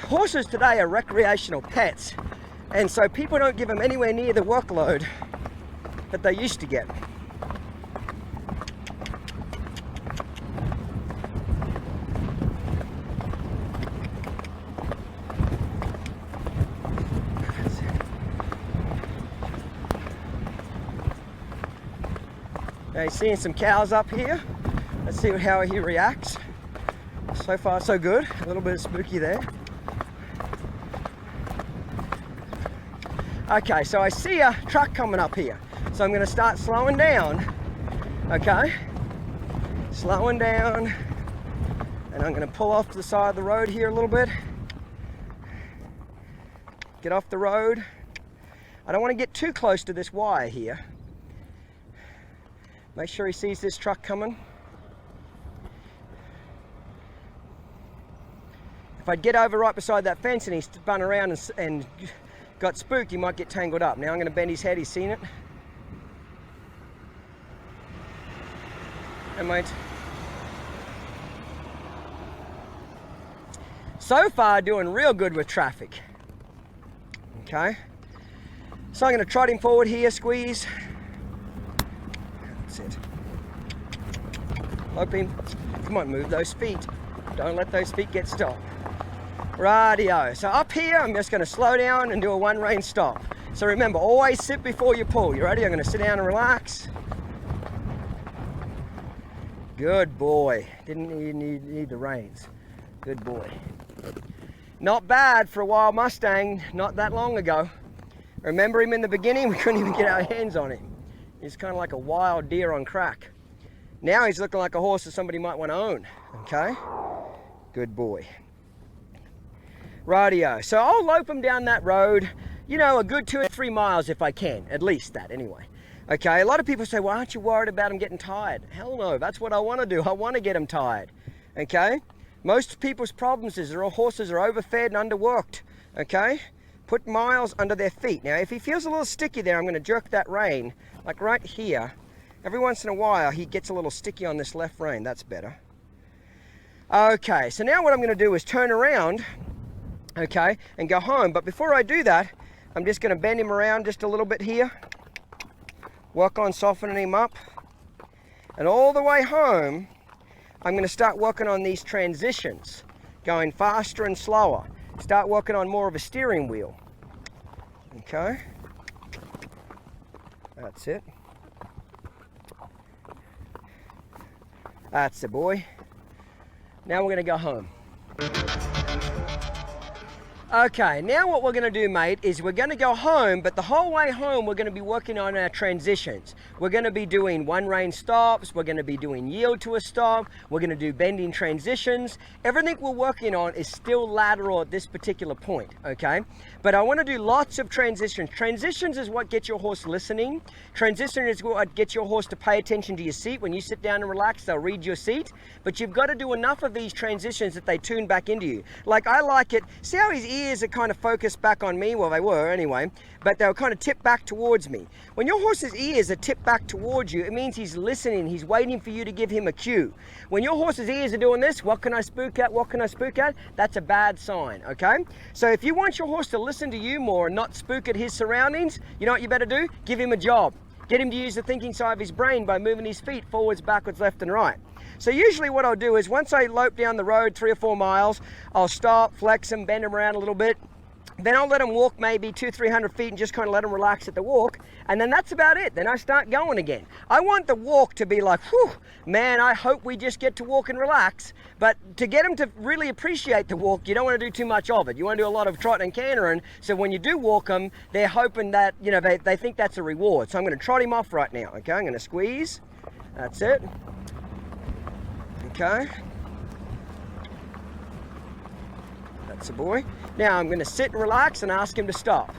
Horses today are recreational pets, and so people don't give them anywhere near the workload that they used to get. Now he's seeing some cows up here. Let's see how he reacts. So far so good. A little bit of spooky there. Okay, so I see a truck coming up here. So I'm going to start slowing down. Okay? Slowing down. And I'm going to pull off to the side of the road here a little bit. Get off the road. I don't want to get too close to this wire here. Make sure he sees this truck coming. If I'd get over right beside that fence and he spun around and got spooked, he might get tangled up. Now I'm going to bend his head. He's seen it. Hey, mate. So far, doing real good with traffic. Okay. So I'm going to trot him forward here, squeeze. That's it. Lope him. Come on, move those feet. Don't let those feet get stopped. Rightio. So up here, I'm just going to slow down and do a one rein stop. So remember, always sit before you pull. You ready? I'm going to sit down and relax. Good boy. Didn't need the reins. Good boy. Not bad for a wild Mustang not that long ago. Remember him in the beginning? We couldn't even get our hands on him. He's kind of like a wild deer on crack. Now he's looking like a horse that somebody might want to own. Okay? Good boy. Rightio. So I'll lope him down that road, you know, a good 2 or 3 miles if I can. At least that, anyway. Okay? A lot of people say, well, aren't you worried about him getting tired? Hell no. That's what I want to do. I want to get him tired. Okay? Most people's problems is their horses are overfed and underworked. Okay? Put miles under their feet. Now, if he feels a little sticky there, I'm going to jerk that rein, like right here. Every once in a while, he gets a little sticky on this left rein. That's better. Okay, so now what I'm going to do is turn around, okay, and go home. But before I do that, I'm just going to bend him around just a little bit here. Work on softening him up. And all the way home, I'm going to start working on these transitions, going faster and slower. Start working on more of a steering wheel. Okay. That's it. That's the boy. Now we're going to go home. Okay, now what we're going to do, mate, is we're going to go home, but the whole way home we're going to be working on our transitions. We're going to be doing one rein stops, we're going to be doing yield to a stop, we're going to do bending transitions. Everything we're working on is still lateral at this particular point, okay? But I want to do lots of transitions. Transitions is what gets your horse listening. Transition is what gets your horse to pay attention to your seat. When you sit down and relax, they'll read your seat. But you've got to do enough of these transitions that they tune back into you. Like I like it, see how his ears are kind of focused back on me? Well, they were anyway, but they were kind of tipped back towards me. When your horse's ears are tipped back towards you, it means he's listening, he's waiting for you to give him a cue. When your horse's ears are doing this, what can I spook at, what can I spook at? That's a bad sign, okay? So if you want your horse to listen to you more and not spook at his surroundings, you know what you better do? Give him a job. Get him to use the thinking side of his brain by moving his feet forwards, backwards, left and right. So usually what I'll do is once I lope down the road 3 or 4 miles, I'll stop, flex him, bend him around a little bit. Then I'll let him walk maybe 200-300 feet and just kind of let him relax at the walk. And then that's about it. Then I start going again. I want the walk to be like, whew, man, I hope we just get to walk and relax. But to get him to really appreciate the walk, you don't want to do too much of it. You want to do a lot of trotting and cantering. So when you do walk them, they're hoping that, you know, they think that's a reward. So I'm going to trot him off right now. Okay, I'm going to squeeze. That's it. Okay. That's a boy. Now I'm going to sit and relax and ask him to stop.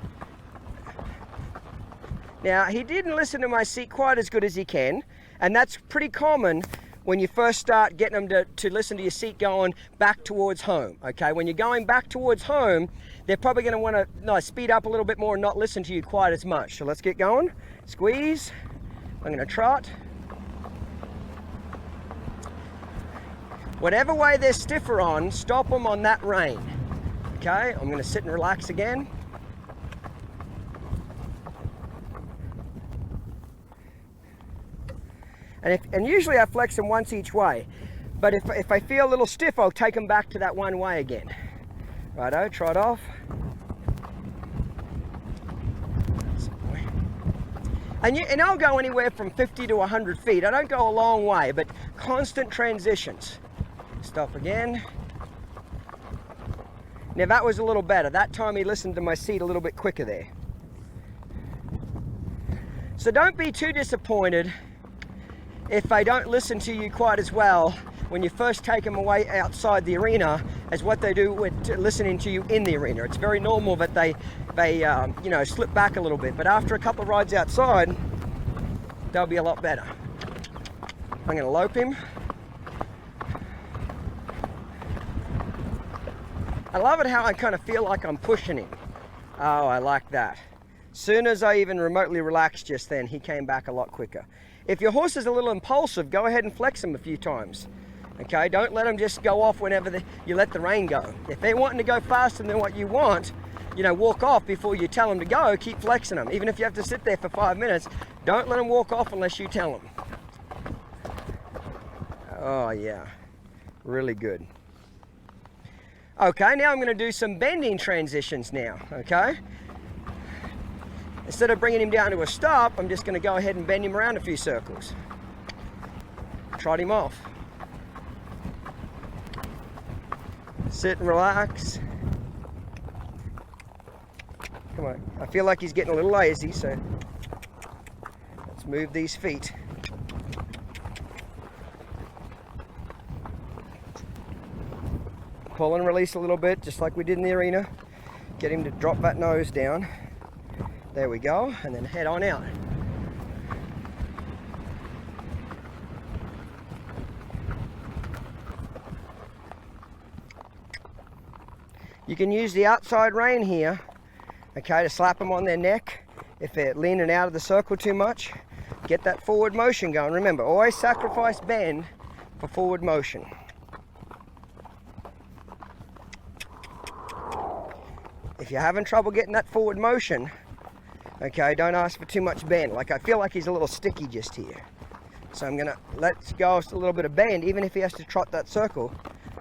Now he didn't listen to my seat quite as good as he can, and that's pretty common when you first start getting them to listen to your seat going back towards home. Okay, when you're going back towards home, they're probably going to want to speed up a little bit more and not listen to you quite as much. So let's get going. Squeeze. I'm going to trot. Whatever way they're stiffer on, stop them on that rein. Okay, I'm going to sit and relax again. And usually I flex them once each way. But if I feel a little stiff, I'll take them back to that one way again. Righto, trot off. And I'll go anywhere from 50 to 100 feet. I don't go a long way, but constant transitions. Stop again. Now that was a little better. That time he listened to my seat a little bit quicker there. So don't be too disappointed if they don't listen to you quite as well when you first take them away outside the arena as what they do with listening to you in the arena. It's very normal that they you know, slip back a little bit, but after a couple of rides outside, they'll be a lot better. I'm going to lope him. I love it how I kind of feel like I'm pushing him. Oh, I like that. Soon as I even remotely relaxed just then, he came back a lot quicker. If your horse is a little impulsive, go ahead and flex him a few times. Okay, don't let them just go off whenever you let the rein go. If they're wanting to go faster than what you want, you know, walk off before you tell them to go, keep flexing them. Even if you have to sit there for 5 minutes, don't let them walk off unless you tell them. Oh yeah, really good. Okay, now I'm going to do some bending transitions now, okay? Instead of bringing him down to a stop, I'm just going to go ahead and bend him around a few circles. Trot him off. Sit and relax. Come on, I feel like he's getting a little lazy, so let's move these feet. Pull and release a little bit, just like we did in the arena. Get him to drop that nose down. There we go, and then head on out. You can use the outside rein here, okay, to slap them on their neck if they're leaning out of the circle too much. Get that forward motion going. Remember, always sacrifice bend for forward motion. If you're having trouble getting that forward motion, okay, don't ask for too much bend. Like I feel like he's a little sticky just here. So I'm gonna let go a little bit of bend, even if he has to trot that circle,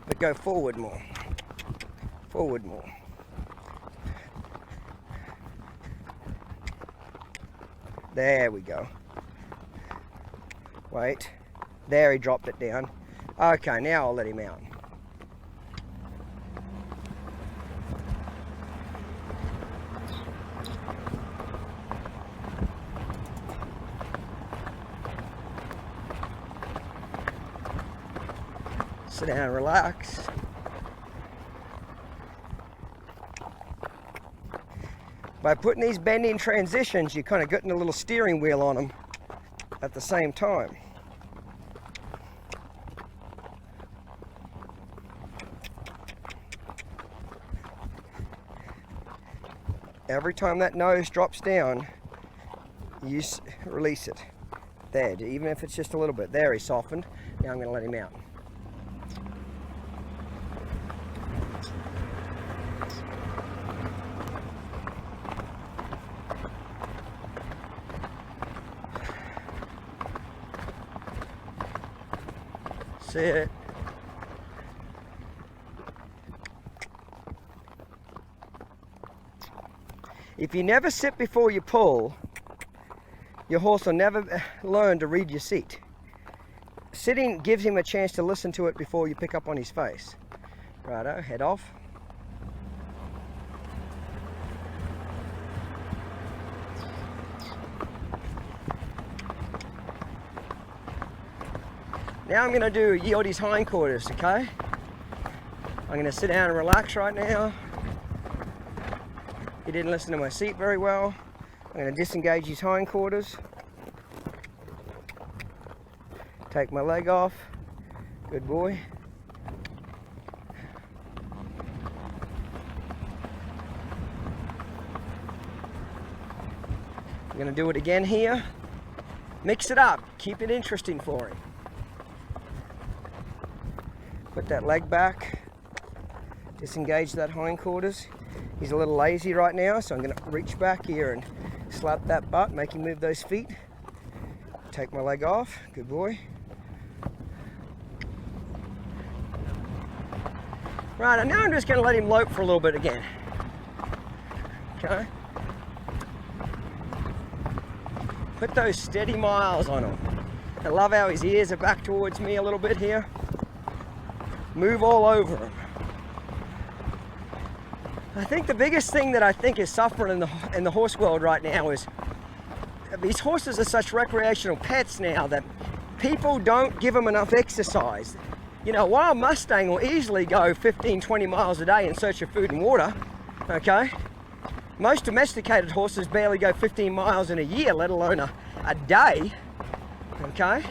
but go forward more. Forward more. There we go. Wait. There, he dropped it down. Okay, now I'll let him out. Sit down, relax. By putting these bending transitions, you're kind of getting a little steering wheel on them at the same time. Every time that nose drops down, you release it. There, even if it's just a little bit. There, he softened. Now I'm going to let him out. Sit. If you never sit before you pull, your horse will never learn to read your seat. Sitting gives him a chance to listen to it before you pick up on his face. Righto, head off. Now I'm going to do yield his hindquarters, okay? I'm going to sit down and relax right now. He didn't listen to my seat very well. I'm going to disengage his hindquarters. Take my leg off. Good boy. I'm going to do it again here. Mix it up. Keep it interesting for him. Put that leg back. Disengage that hindquarters. He's a little lazy right now, so I'm going to reach back here and slap that butt, make him move those feet. Take my leg off. Good boy. Right, and now I'm just going to let him lope for a little bit again. Okay. Put those steady miles on him. I love how his ears are back towards me a little bit here. Move all over him. I think the biggest thing that I think is suffering in the horse world right now is these horses are such recreational pets now that people don't give them enough exercise. You know, while a Mustang will easily go 15, 20 miles a day in search of food and water, okay? Most domesticated horses barely go 15 miles in a year, let alone a day, okay?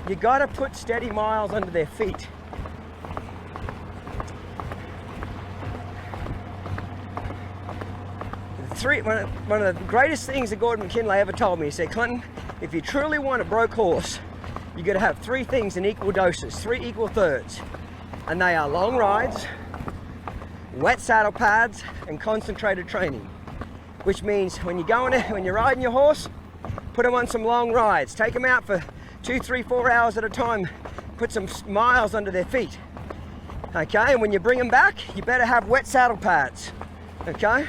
You gotta put steady miles under their feet. One of the greatest things that Gordon McKinley ever told me, he said, Clinton, if you truly want a broke horse, you got to have 3 things in equal doses, 3 equal thirds. And they are long rides, wet saddle pads, and concentrated training. Which means when you're riding your horse, put them on some long rides. Take them out for 2, 3, 4 hours at a time. Put some miles under their feet. Okay, and when you bring them back, you better have wet saddle pads. Okay?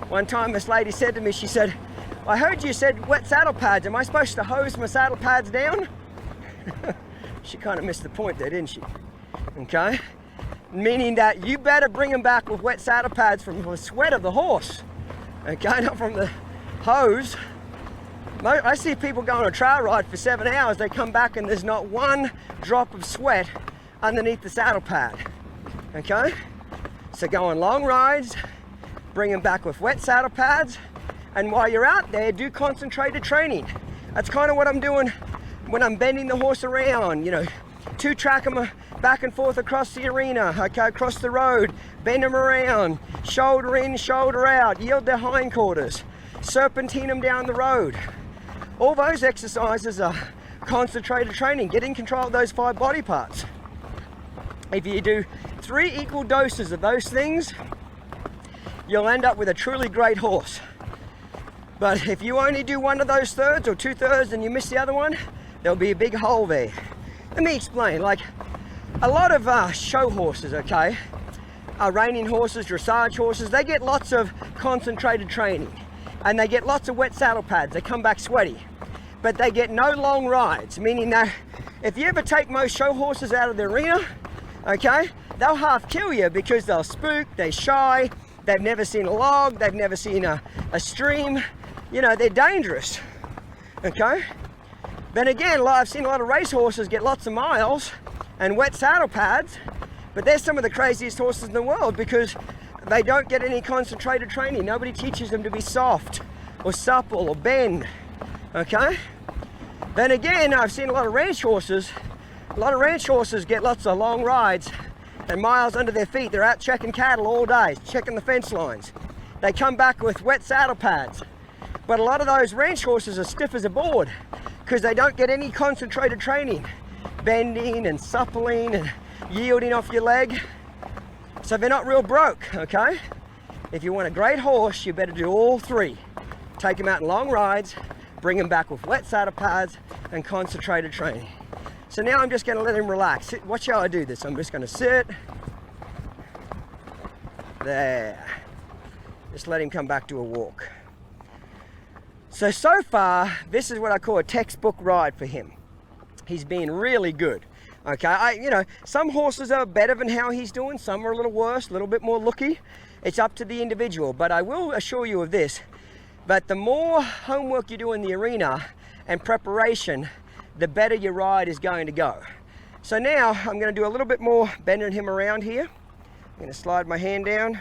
One time this lady said to me, she said, I heard you said wet saddle pads. Am I supposed to hose my saddle pads down? She kind of missed the point there, didn't she? Okay? Meaning that you better bring them back with wet saddle pads from the sweat of the horse. Okay, not from the hose. I see people go on a trail ride for 7 hours, they come back and there's not one drop of sweat underneath the saddle pad. Okay? So go on long rides, bring them back with wet saddle pads, and while you're out there, do concentrated training. That's kind of what I'm doing when I'm bending the horse around, you know, 2-track them back and forth across the arena, okay, across the road, bend them around, shoulder in, shoulder out, yield their hindquarters, serpentine them down the road. All those exercises are concentrated training, getting control of those 5 body parts. If you do 3 equal doses of those things, you'll end up with a truly great horse. But if you only do one of those thirds or 2/3 and you miss the other one, there'll be a big hole there. Let me explain. Like a lot of show horses, okay, reining horses, dressage horses, they get lots of concentrated training and they get lots of wet saddle pads. They come back sweaty, but they get no long rides, meaning that if you ever take most show horses out of the arena, okay, they'll half kill you because they'll spook, they're shy, they've never seen a log, they've never seen a stream, you know, they're dangerous, okay? Then again, I've seen a lot of race horses get lots of miles and wet saddle pads, but they're some of the craziest horses in the world because they don't get any concentrated training. Nobody teaches them to be soft or supple or bend, okay? Then again, I've seen a lot of ranch horses get lots of long rides and miles under their feet. They're out checking cattle all day, checking the fence lines. They come back with wet saddle pads. But a lot of those ranch horses are stiff as a board because they don't get any concentrated training, bending and suppling and yielding off your leg. So they're not real broke, okay? If you want a great horse, you better do all 3. Take them out in long rides, bring them back with wet saddle pads and concentrated training. So now I'm just going to let him relax. Watch how I do this. I'm just going to sit. There. Just let him come back to a walk. So far, this is what I call a textbook ride for him. He's been really good. Okay, you know, some horses are better than how he's doing. Some are a little worse, a little bit more looky. It's up to the individual. But I will assure you of this, that the more homework you do in the arena and preparation, the better your ride is going to go. So now I'm going to do a little bit more bending him around here. I'm going to slide my hand down.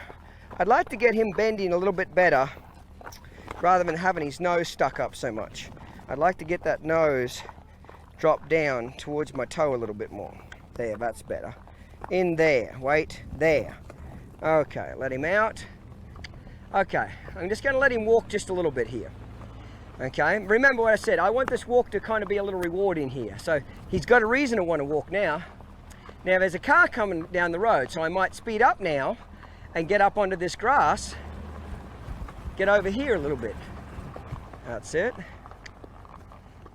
I'd like to get him bending a little bit better rather than having his nose stuck up so much. I'd like to get that nose drop down towards my toe a little bit more. There, that's better. In there, wait, there. Okay, let him out. Okay, I'm just going to let him walk just a little bit here. Okay, remember what I said, I want this walk to kind of be a little rewarding here. So he's got a reason to want to walk now. Now there's a car coming down the road, so I might speed up now and get up onto this grass. Get over here a little bit. That's it.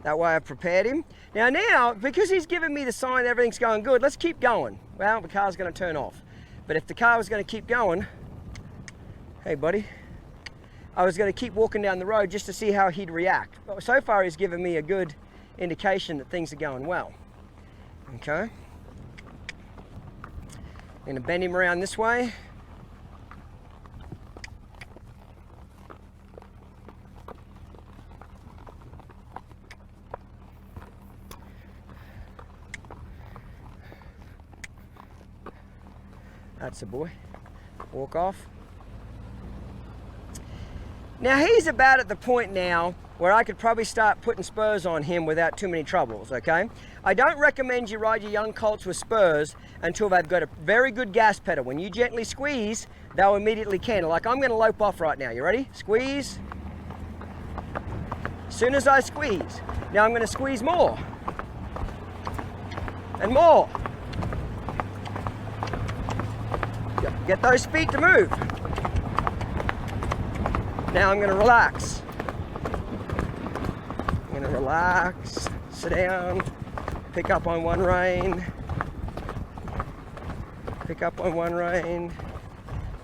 That way I've prepared him. Now, because he's given me the sign that everything's going good, let's keep going. Well, the car's going to turn off. But if the car was going to keep going, hey buddy, I was going to keep walking down the road just to see how he'd react. But so far he's given me a good indication that things are going well. Okay. I'm going to bend him around this way. That's a boy. Walk off. Now he's about at the point now where I could probably start putting spurs on him without too many troubles, okay? I don't recommend you ride your young colts with spurs until they've got a very good gas pedal. When you gently squeeze, they'll immediately canter. Like I'm gonna lope off right now. You ready? Squeeze. As soon as I squeeze, now I'm gonna squeeze more. And more. Get those feet to move. Now I'm going to relax. I'm going to relax, sit down, pick up on one rein, pick up on one rein,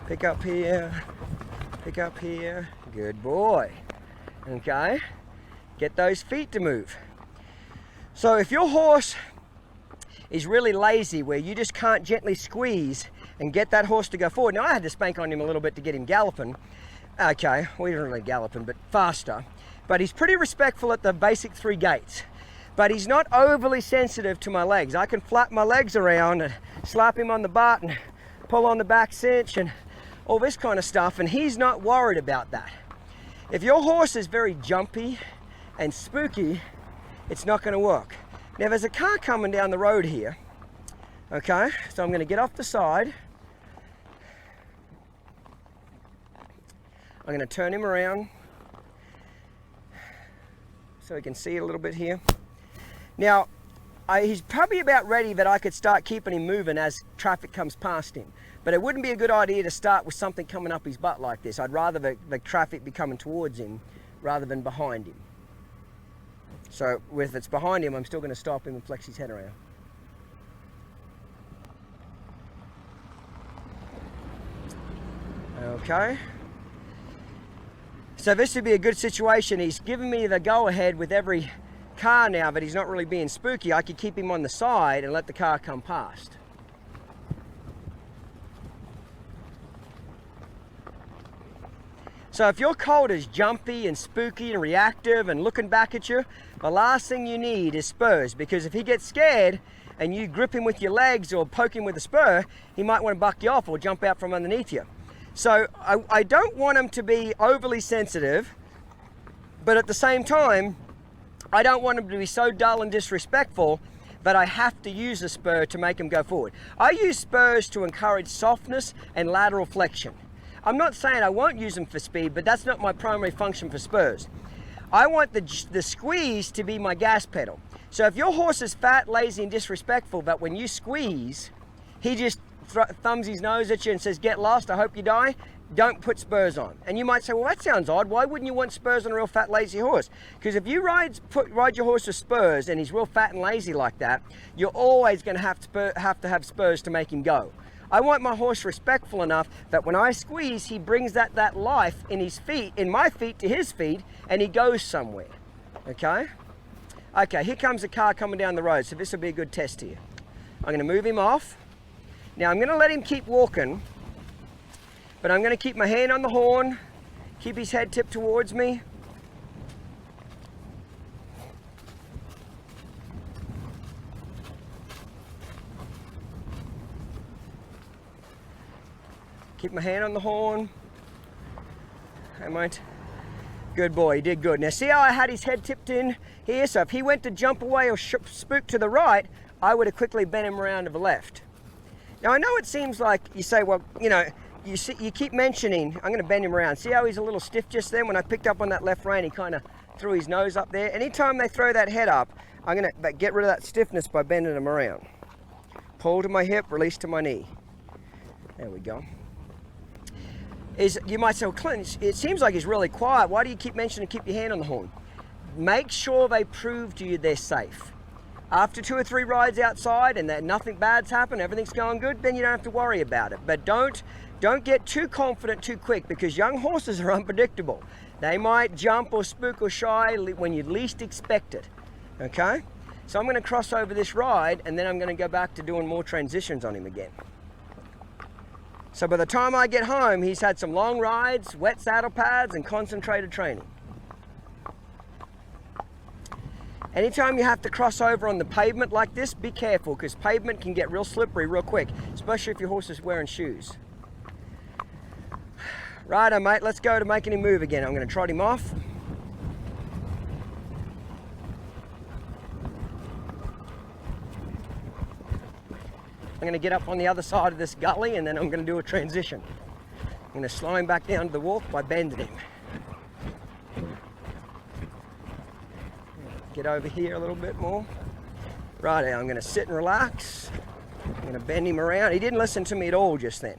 pick up here, pick up here. Good boy. Okay, get those feet to move. So if your horse is really lazy where you just can't gently squeeze and get that horse to go forward. Now I had to spank on him a little bit to get him galloping. Okay, well, he didn't really galloping, but faster. But he's pretty respectful at the basic 3 gaits. But he's not overly sensitive to my legs. I can flap my legs around and slap him on the butt and pull on the back cinch and all this kind of stuff, and he's not worried about that. If your horse is very jumpy and spooky, it's not going to work. Now there's a car coming down the road here. Okay, so I'm going to get off the side. I'm going to turn him around so we can see it a little bit here. Now, he's probably about ready that I could start keeping him moving as traffic comes past him. But it wouldn't be a good idea to start with something coming up his butt like this. I'd rather the traffic be coming towards him rather than behind him. So if it's behind him, I'm still going to stop him and flex his head around. Okay. So this would be a good situation. He's given me the go-ahead with every car now that he's not really being spooky. I could keep him on the side and let the car come past. So if your colt is jumpy and spooky and reactive and looking back at you, the last thing you need is spurs, because if he gets scared and you grip him with your legs or poke him with a spur, he might want to buck you off or jump out from underneath you. So I don't want him to be overly sensitive, but at the same time, I don't want him to be so dull and disrespectful that I have to use a spur to make him go forward. I use spurs to encourage softness and lateral flexion. I'm not saying I won't use them for speed, but that's not my primary function for spurs. I want the squeeze to be my gas pedal. So if your horse is fat, lazy, and disrespectful, but when you squeeze, he just thumbs his nose at you and says, "Get lost, I hope you die," don't put spurs on. And you might say, well, that sounds odd. Why wouldn't you want spurs on a real fat, lazy horse? Because if you ride your horse with spurs and he's real fat and lazy like that, you're always going to have to have spurs to make him go. I want my horse respectful enough that when I squeeze, he brings that life in his feet, in my feet to his feet, and he goes somewhere, okay? Okay, here comes a car coming down the road, so this will be a good test here. I'm gonna move him off. Now I'm gonna let him keep walking, but I'm gonna keep my hand on the horn, keep his head tipped towards me. Keep my hand on the horn. I might. Good boy, he did good. Now see how I had his head tipped in here? So if he went to jump away or spook to the right, I would have quickly bent him around to the left. Now I know it seems like you say, well, you know, you keep mentioning, I'm going to bend him around. See how he's a little stiff just then? When I picked up on that left rein, he kind of threw his nose up there. Anytime they throw that head up, I'm going to get rid of that stiffness by bending him around. Pull to my hip, release to my knee. There we go. You might say, well, Clint, it seems like he's really quiet. Why do you keep mentioning keep your hand on the horn? Make sure they prove to you they're safe. After 2 or 3 rides outside and that nothing bad's happened, everything's going good, then you don't have to worry about it. But don't get too confident too quick, because young horses are unpredictable. They might jump or spook or shy when you least expect it, okay? So I'm going to cross over this ride, and then I'm going to go back to doing more transitions on him again. So by the time I get home, he's had some long rides, wet saddle pads, and concentrated training. Anytime you have to cross over on the pavement like this, be careful, because pavement can get real slippery real quick, especially if your horse is wearing shoes. Righto, mate, let's go to making him move again. I'm going to trot him off. I'm going to get up on the other side of this gully, and then I'm going to do a transition. I'm going to slow him back down to the walk by bending him. Get over here a little bit more. Righto, I'm going to sit and relax. I'm going to bend him around. He didn't listen to me at all just then.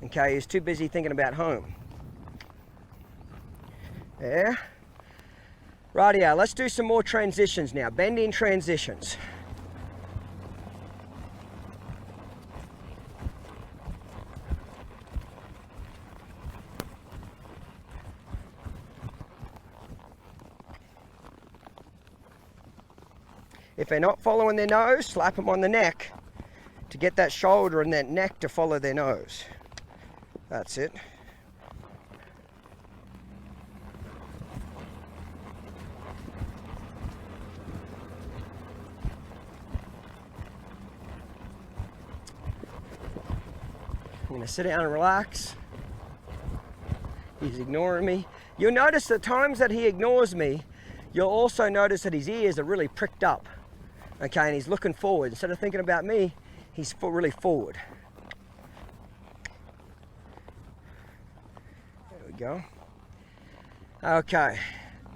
Okay, he was too busy thinking about home. There. Rightio, let's do some more transitions now. Bending transitions. If they're not following their nose, slap them on the neck to get that shoulder and that neck to follow their nose. That's it. I'm going to sit down and relax. He's ignoring me. You'll notice the times that he ignores me, you'll also notice that his ears are really pricked up. Okay, and he's looking forward. Instead of thinking about me, he's really forward. There we go. Okay,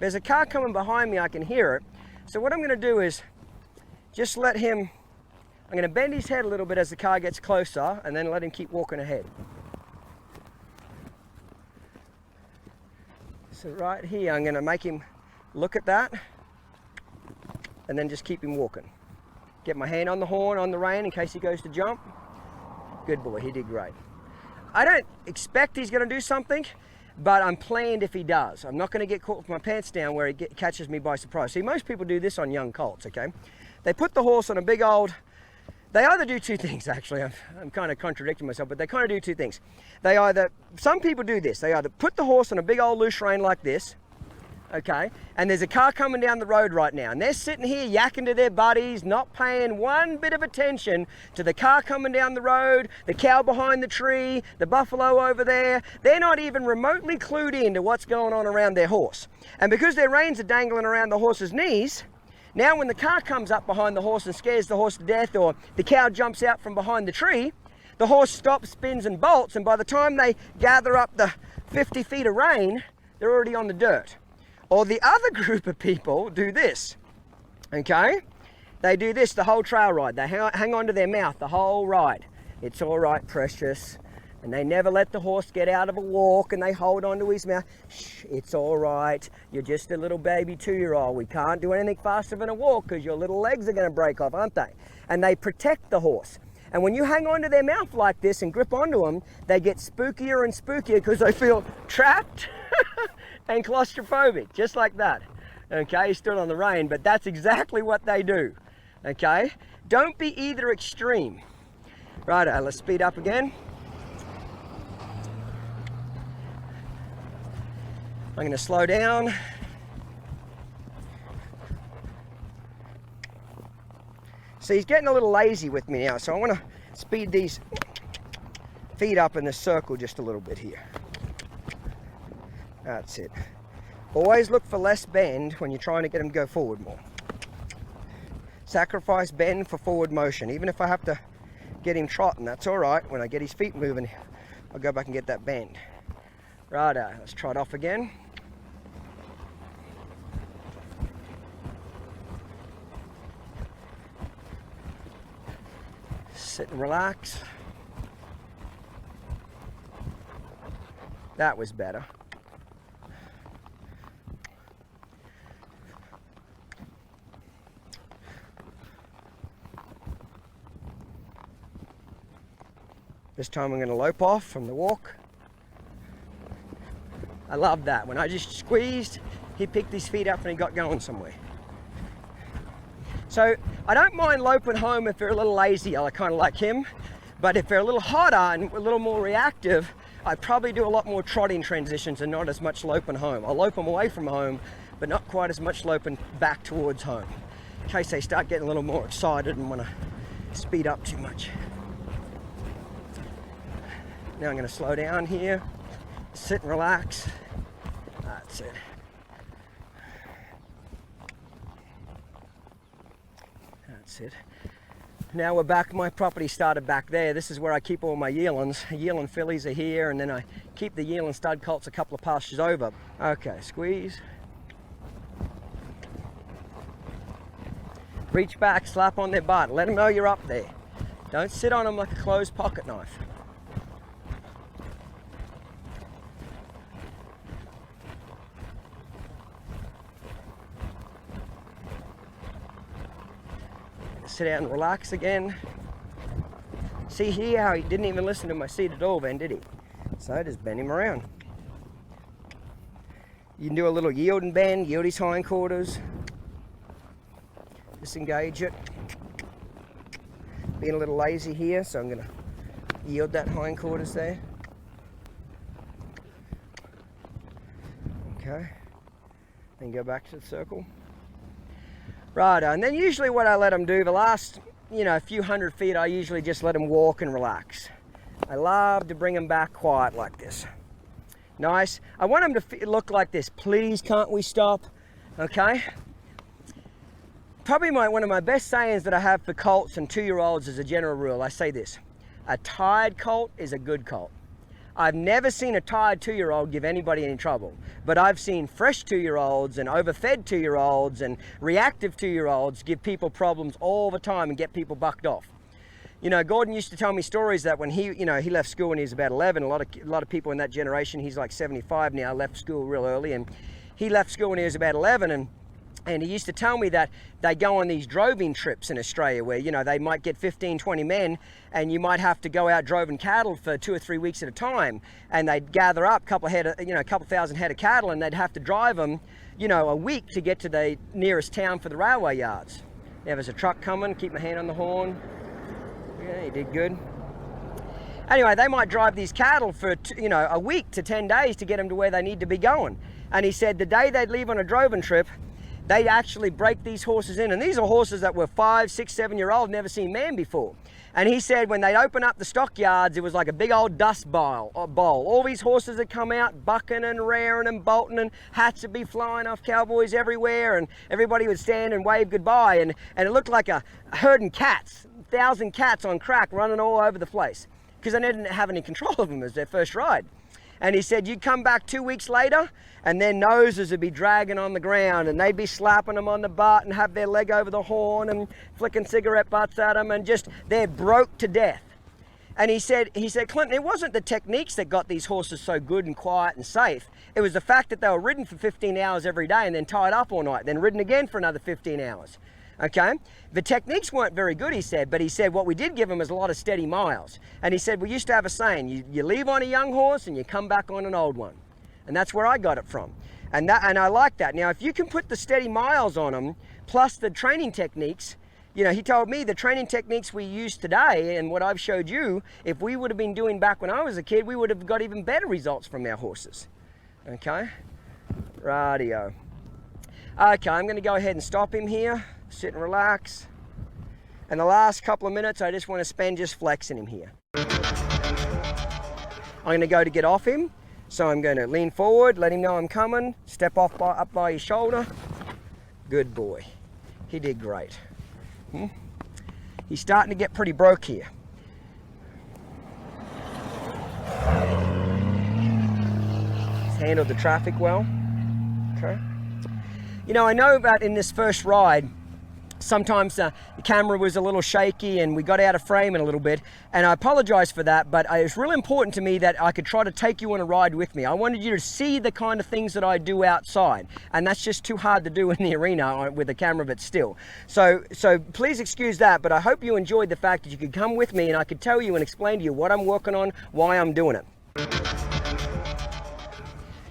there's a car coming behind me, I can hear it. So what I'm gonna do is just let him, I'm gonna bend his head a little bit as the car gets closer, and then let him keep walking ahead. So right here, I'm gonna make him look at that, and then just keep him walking. Get my hand on the horn, on the rein, in case he goes to jump. Good boy, he did great. I don't expect he's gonna do something, but I'm planned if he does. I'm not gonna get caught with my pants down where he catches me by surprise. See, most people do this on young colts, okay? They put the horse on a big old, they either do 2 things actually, I'm kind of contradicting myself, but they kind of do 2 things. Some people do this, they either put the horse on a big old loose rein like this, okay, and there's a car coming down the road right now, and they're sitting here yakking to their buddies, not paying one bit of attention to the car coming down the road, the cow behind the tree, the buffalo over there. They're not even remotely clued in to what's going on around their horse. And because their reins are dangling around the horse's knees, now when the car comes up behind the horse and scares the horse to death, or the cow jumps out from behind the tree, the horse stops, spins and bolts, and by the time they gather up the 50 feet of rein, they're already on the dirt. Or the other group of people do this, okay? They do this the whole trail ride. They hang on to their mouth the whole ride. It's all right, precious. And they never let the horse get out of a walk, and they hold on to his mouth. Shh, it's all right. You're just a little baby 2-year-old. We can't do anything faster than a walk because your little legs are going to break off, aren't they? And they protect the horse. And when you hang onto their mouth like this and grip onto them, they get spookier and spookier because they feel trapped and claustrophobic, just like that. Okay, stood on the rein, but that's exactly what they do. Okay, don't be either extreme. Righto, let's speed up again. I'm going to slow down. So he's getting a little lazy with me now, so I want to speed these feet up in the circle just a little bit here. That's it. Always look for less bend when you're trying to get him to go forward more. Sacrifice bend for forward motion. Even if I have to get him trotting, that's all right. When I get his feet moving, I'll go back and get that bend. Righto, let's trot off again. Sit and relax. That was better. This time I'm going to lope off from the walk. I love that. When I just squeezed, he picked his feet up and he got going somewhere. So I don't mind loping home if they're a little lazy. I kind of like him. But if they're a little hotter and a little more reactive, I probably do a lot more trotting transitions and not as much loping home. I'll lope them away from home, but not quite as much loping back towards home, in case they start getting a little more excited and want to speed up too much. Now I'm going to slow down here, sit and relax. That's it. That's it. Now we're back. My property started back there. This is where I keep all my yearlings. Yearling fillies are here, and then I keep the yearling stud colts a couple of pastures over. Okay, squeeze. Reach back, slap on their butt. Let them know you're up there. Don't sit on them like a closed pocket knife. Sit down and relax again. See here how he didn't even listen to my seat at all then, did he? So I just bend him around. You can do a little yield and bend, yield his hindquarters. Disengage it. Being a little lazy here, so I'm going to yield that hindquarters there. Okay. Then go back to the circle. Righto, and then usually what I let them do, the last, few hundred feet, I usually just let them walk and relax. I love to bring them back quiet like this. Nice. I want them to look like this. Please, can't we stop? Okay. Probably one of my best sayings that I have for colts and 2-year-olds as a general rule, I say this: a tired colt is a good colt. I've never seen a tired 2-year-old give anybody any trouble, but I've seen fresh 2-year-olds and overfed 2-year-olds and reactive 2-year-olds give people problems all the time and get people bucked off. Gordon used to tell me stories that when he left school when he was about 11. A lot of people in that generation, he's like 75 now, left school real early, and he left school when he was about 11, and he used to tell me that they go on these droving trips in Australia where, they might get 15, 20 men, and you might have to go out droving cattle for 2 or 3 weeks at a time, and they'd gather up a couple thousand head of cattle, and they'd have to drive them, a week to get to the nearest town for the railway yards. Now there's a truck coming, keep my hand on the horn. Yeah, you did good. Anyway, they might drive these cattle for, a week to 10 days to get them to where they need to be going. And he said the day they'd leave on a droving trip, they'd actually break these horses in. And these are horses that were 5, 6, 7-year-old, never seen man before. And he said when they'd open up the stockyards, it was like a big old dust bowl. All these horses would come out bucking and rearing and bolting, and hats would be flying off cowboys everywhere, and everybody would stand and wave goodbye. And it looked like a herding cats, 1,000 cats on crack running all over the place, because they didn't have any control of them as their first ride. And he said you'd come back 2 weeks later and their noses would be dragging on the ground, and they'd be slapping them on the butt and have their leg over the horn and flicking cigarette butts at them, and just, they're broke to death. And he said, Clinton, it wasn't the techniques that got these horses so good and quiet and safe. It was the fact that they were ridden for 15 hours every day and then tied up all night, then ridden again for another 15 hours. Okay? The techniques weren't very good, he said, but he said what we did give them is a lot of steady miles. And he said, we used to have a saying, you leave on a young horse and you come back on an old one. And that's where I got it from. And I like that. Now, if you can put the steady miles on them, plus the training techniques, you know, he told me the training techniques we use today and what I've showed you, if we would have been doing back when I was a kid, we would have got even better results from our horses. Okay? Radio. Okay, I'm going to go ahead and stop him here. Sit and relax. And the last couple of minutes, I just want to spend just flexing him here. I'm going to go to get off him. So I'm going to lean forward, let him know I'm coming, step off up by his shoulder. Good boy. He did great. He's starting to get pretty broke here. He's handled the traffic well. Okay. You know, I know that in this first ride, sometimes the camera was a little shaky and we got out of frame in a little bit, and I apologize for that, but it was really important to me that I could try to take you on a ride with me. I wanted you to see the kind of things that I do outside, and that's just too hard to do in the arena with a camera, but still. So please excuse that, but I hope you enjoyed the fact that you could come with me and I could tell you and explain to you what I'm working on, why I'm doing it.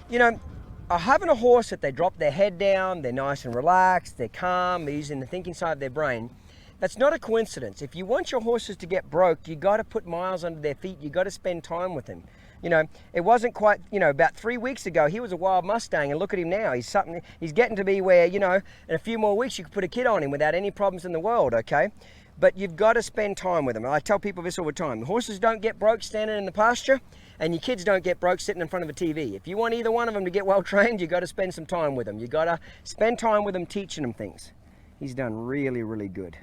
You know, having a horse that they drop their head down, they're nice and relaxed, they're calm, they're using the thinking side of their brain, that's not a coincidence. If you want your horses to get broke, you got to put miles under their feet, you got to spend time with them. You know, it wasn't quite, you know, about 3 weeks ago, he was a wild Mustang, and look at him now. He's getting to be where, you know, in a few more weeks you could put a kid on him without any problems in the world, okay? But you've got to spend time with them. I tell people this all the time. Horses don't get broke standing in the pasture, and your kids don't get broke sitting in front of a TV. If you want either one of them to get well trained, you got to spend some time with them. You got to spend time with them teaching them things. He's done really, really good.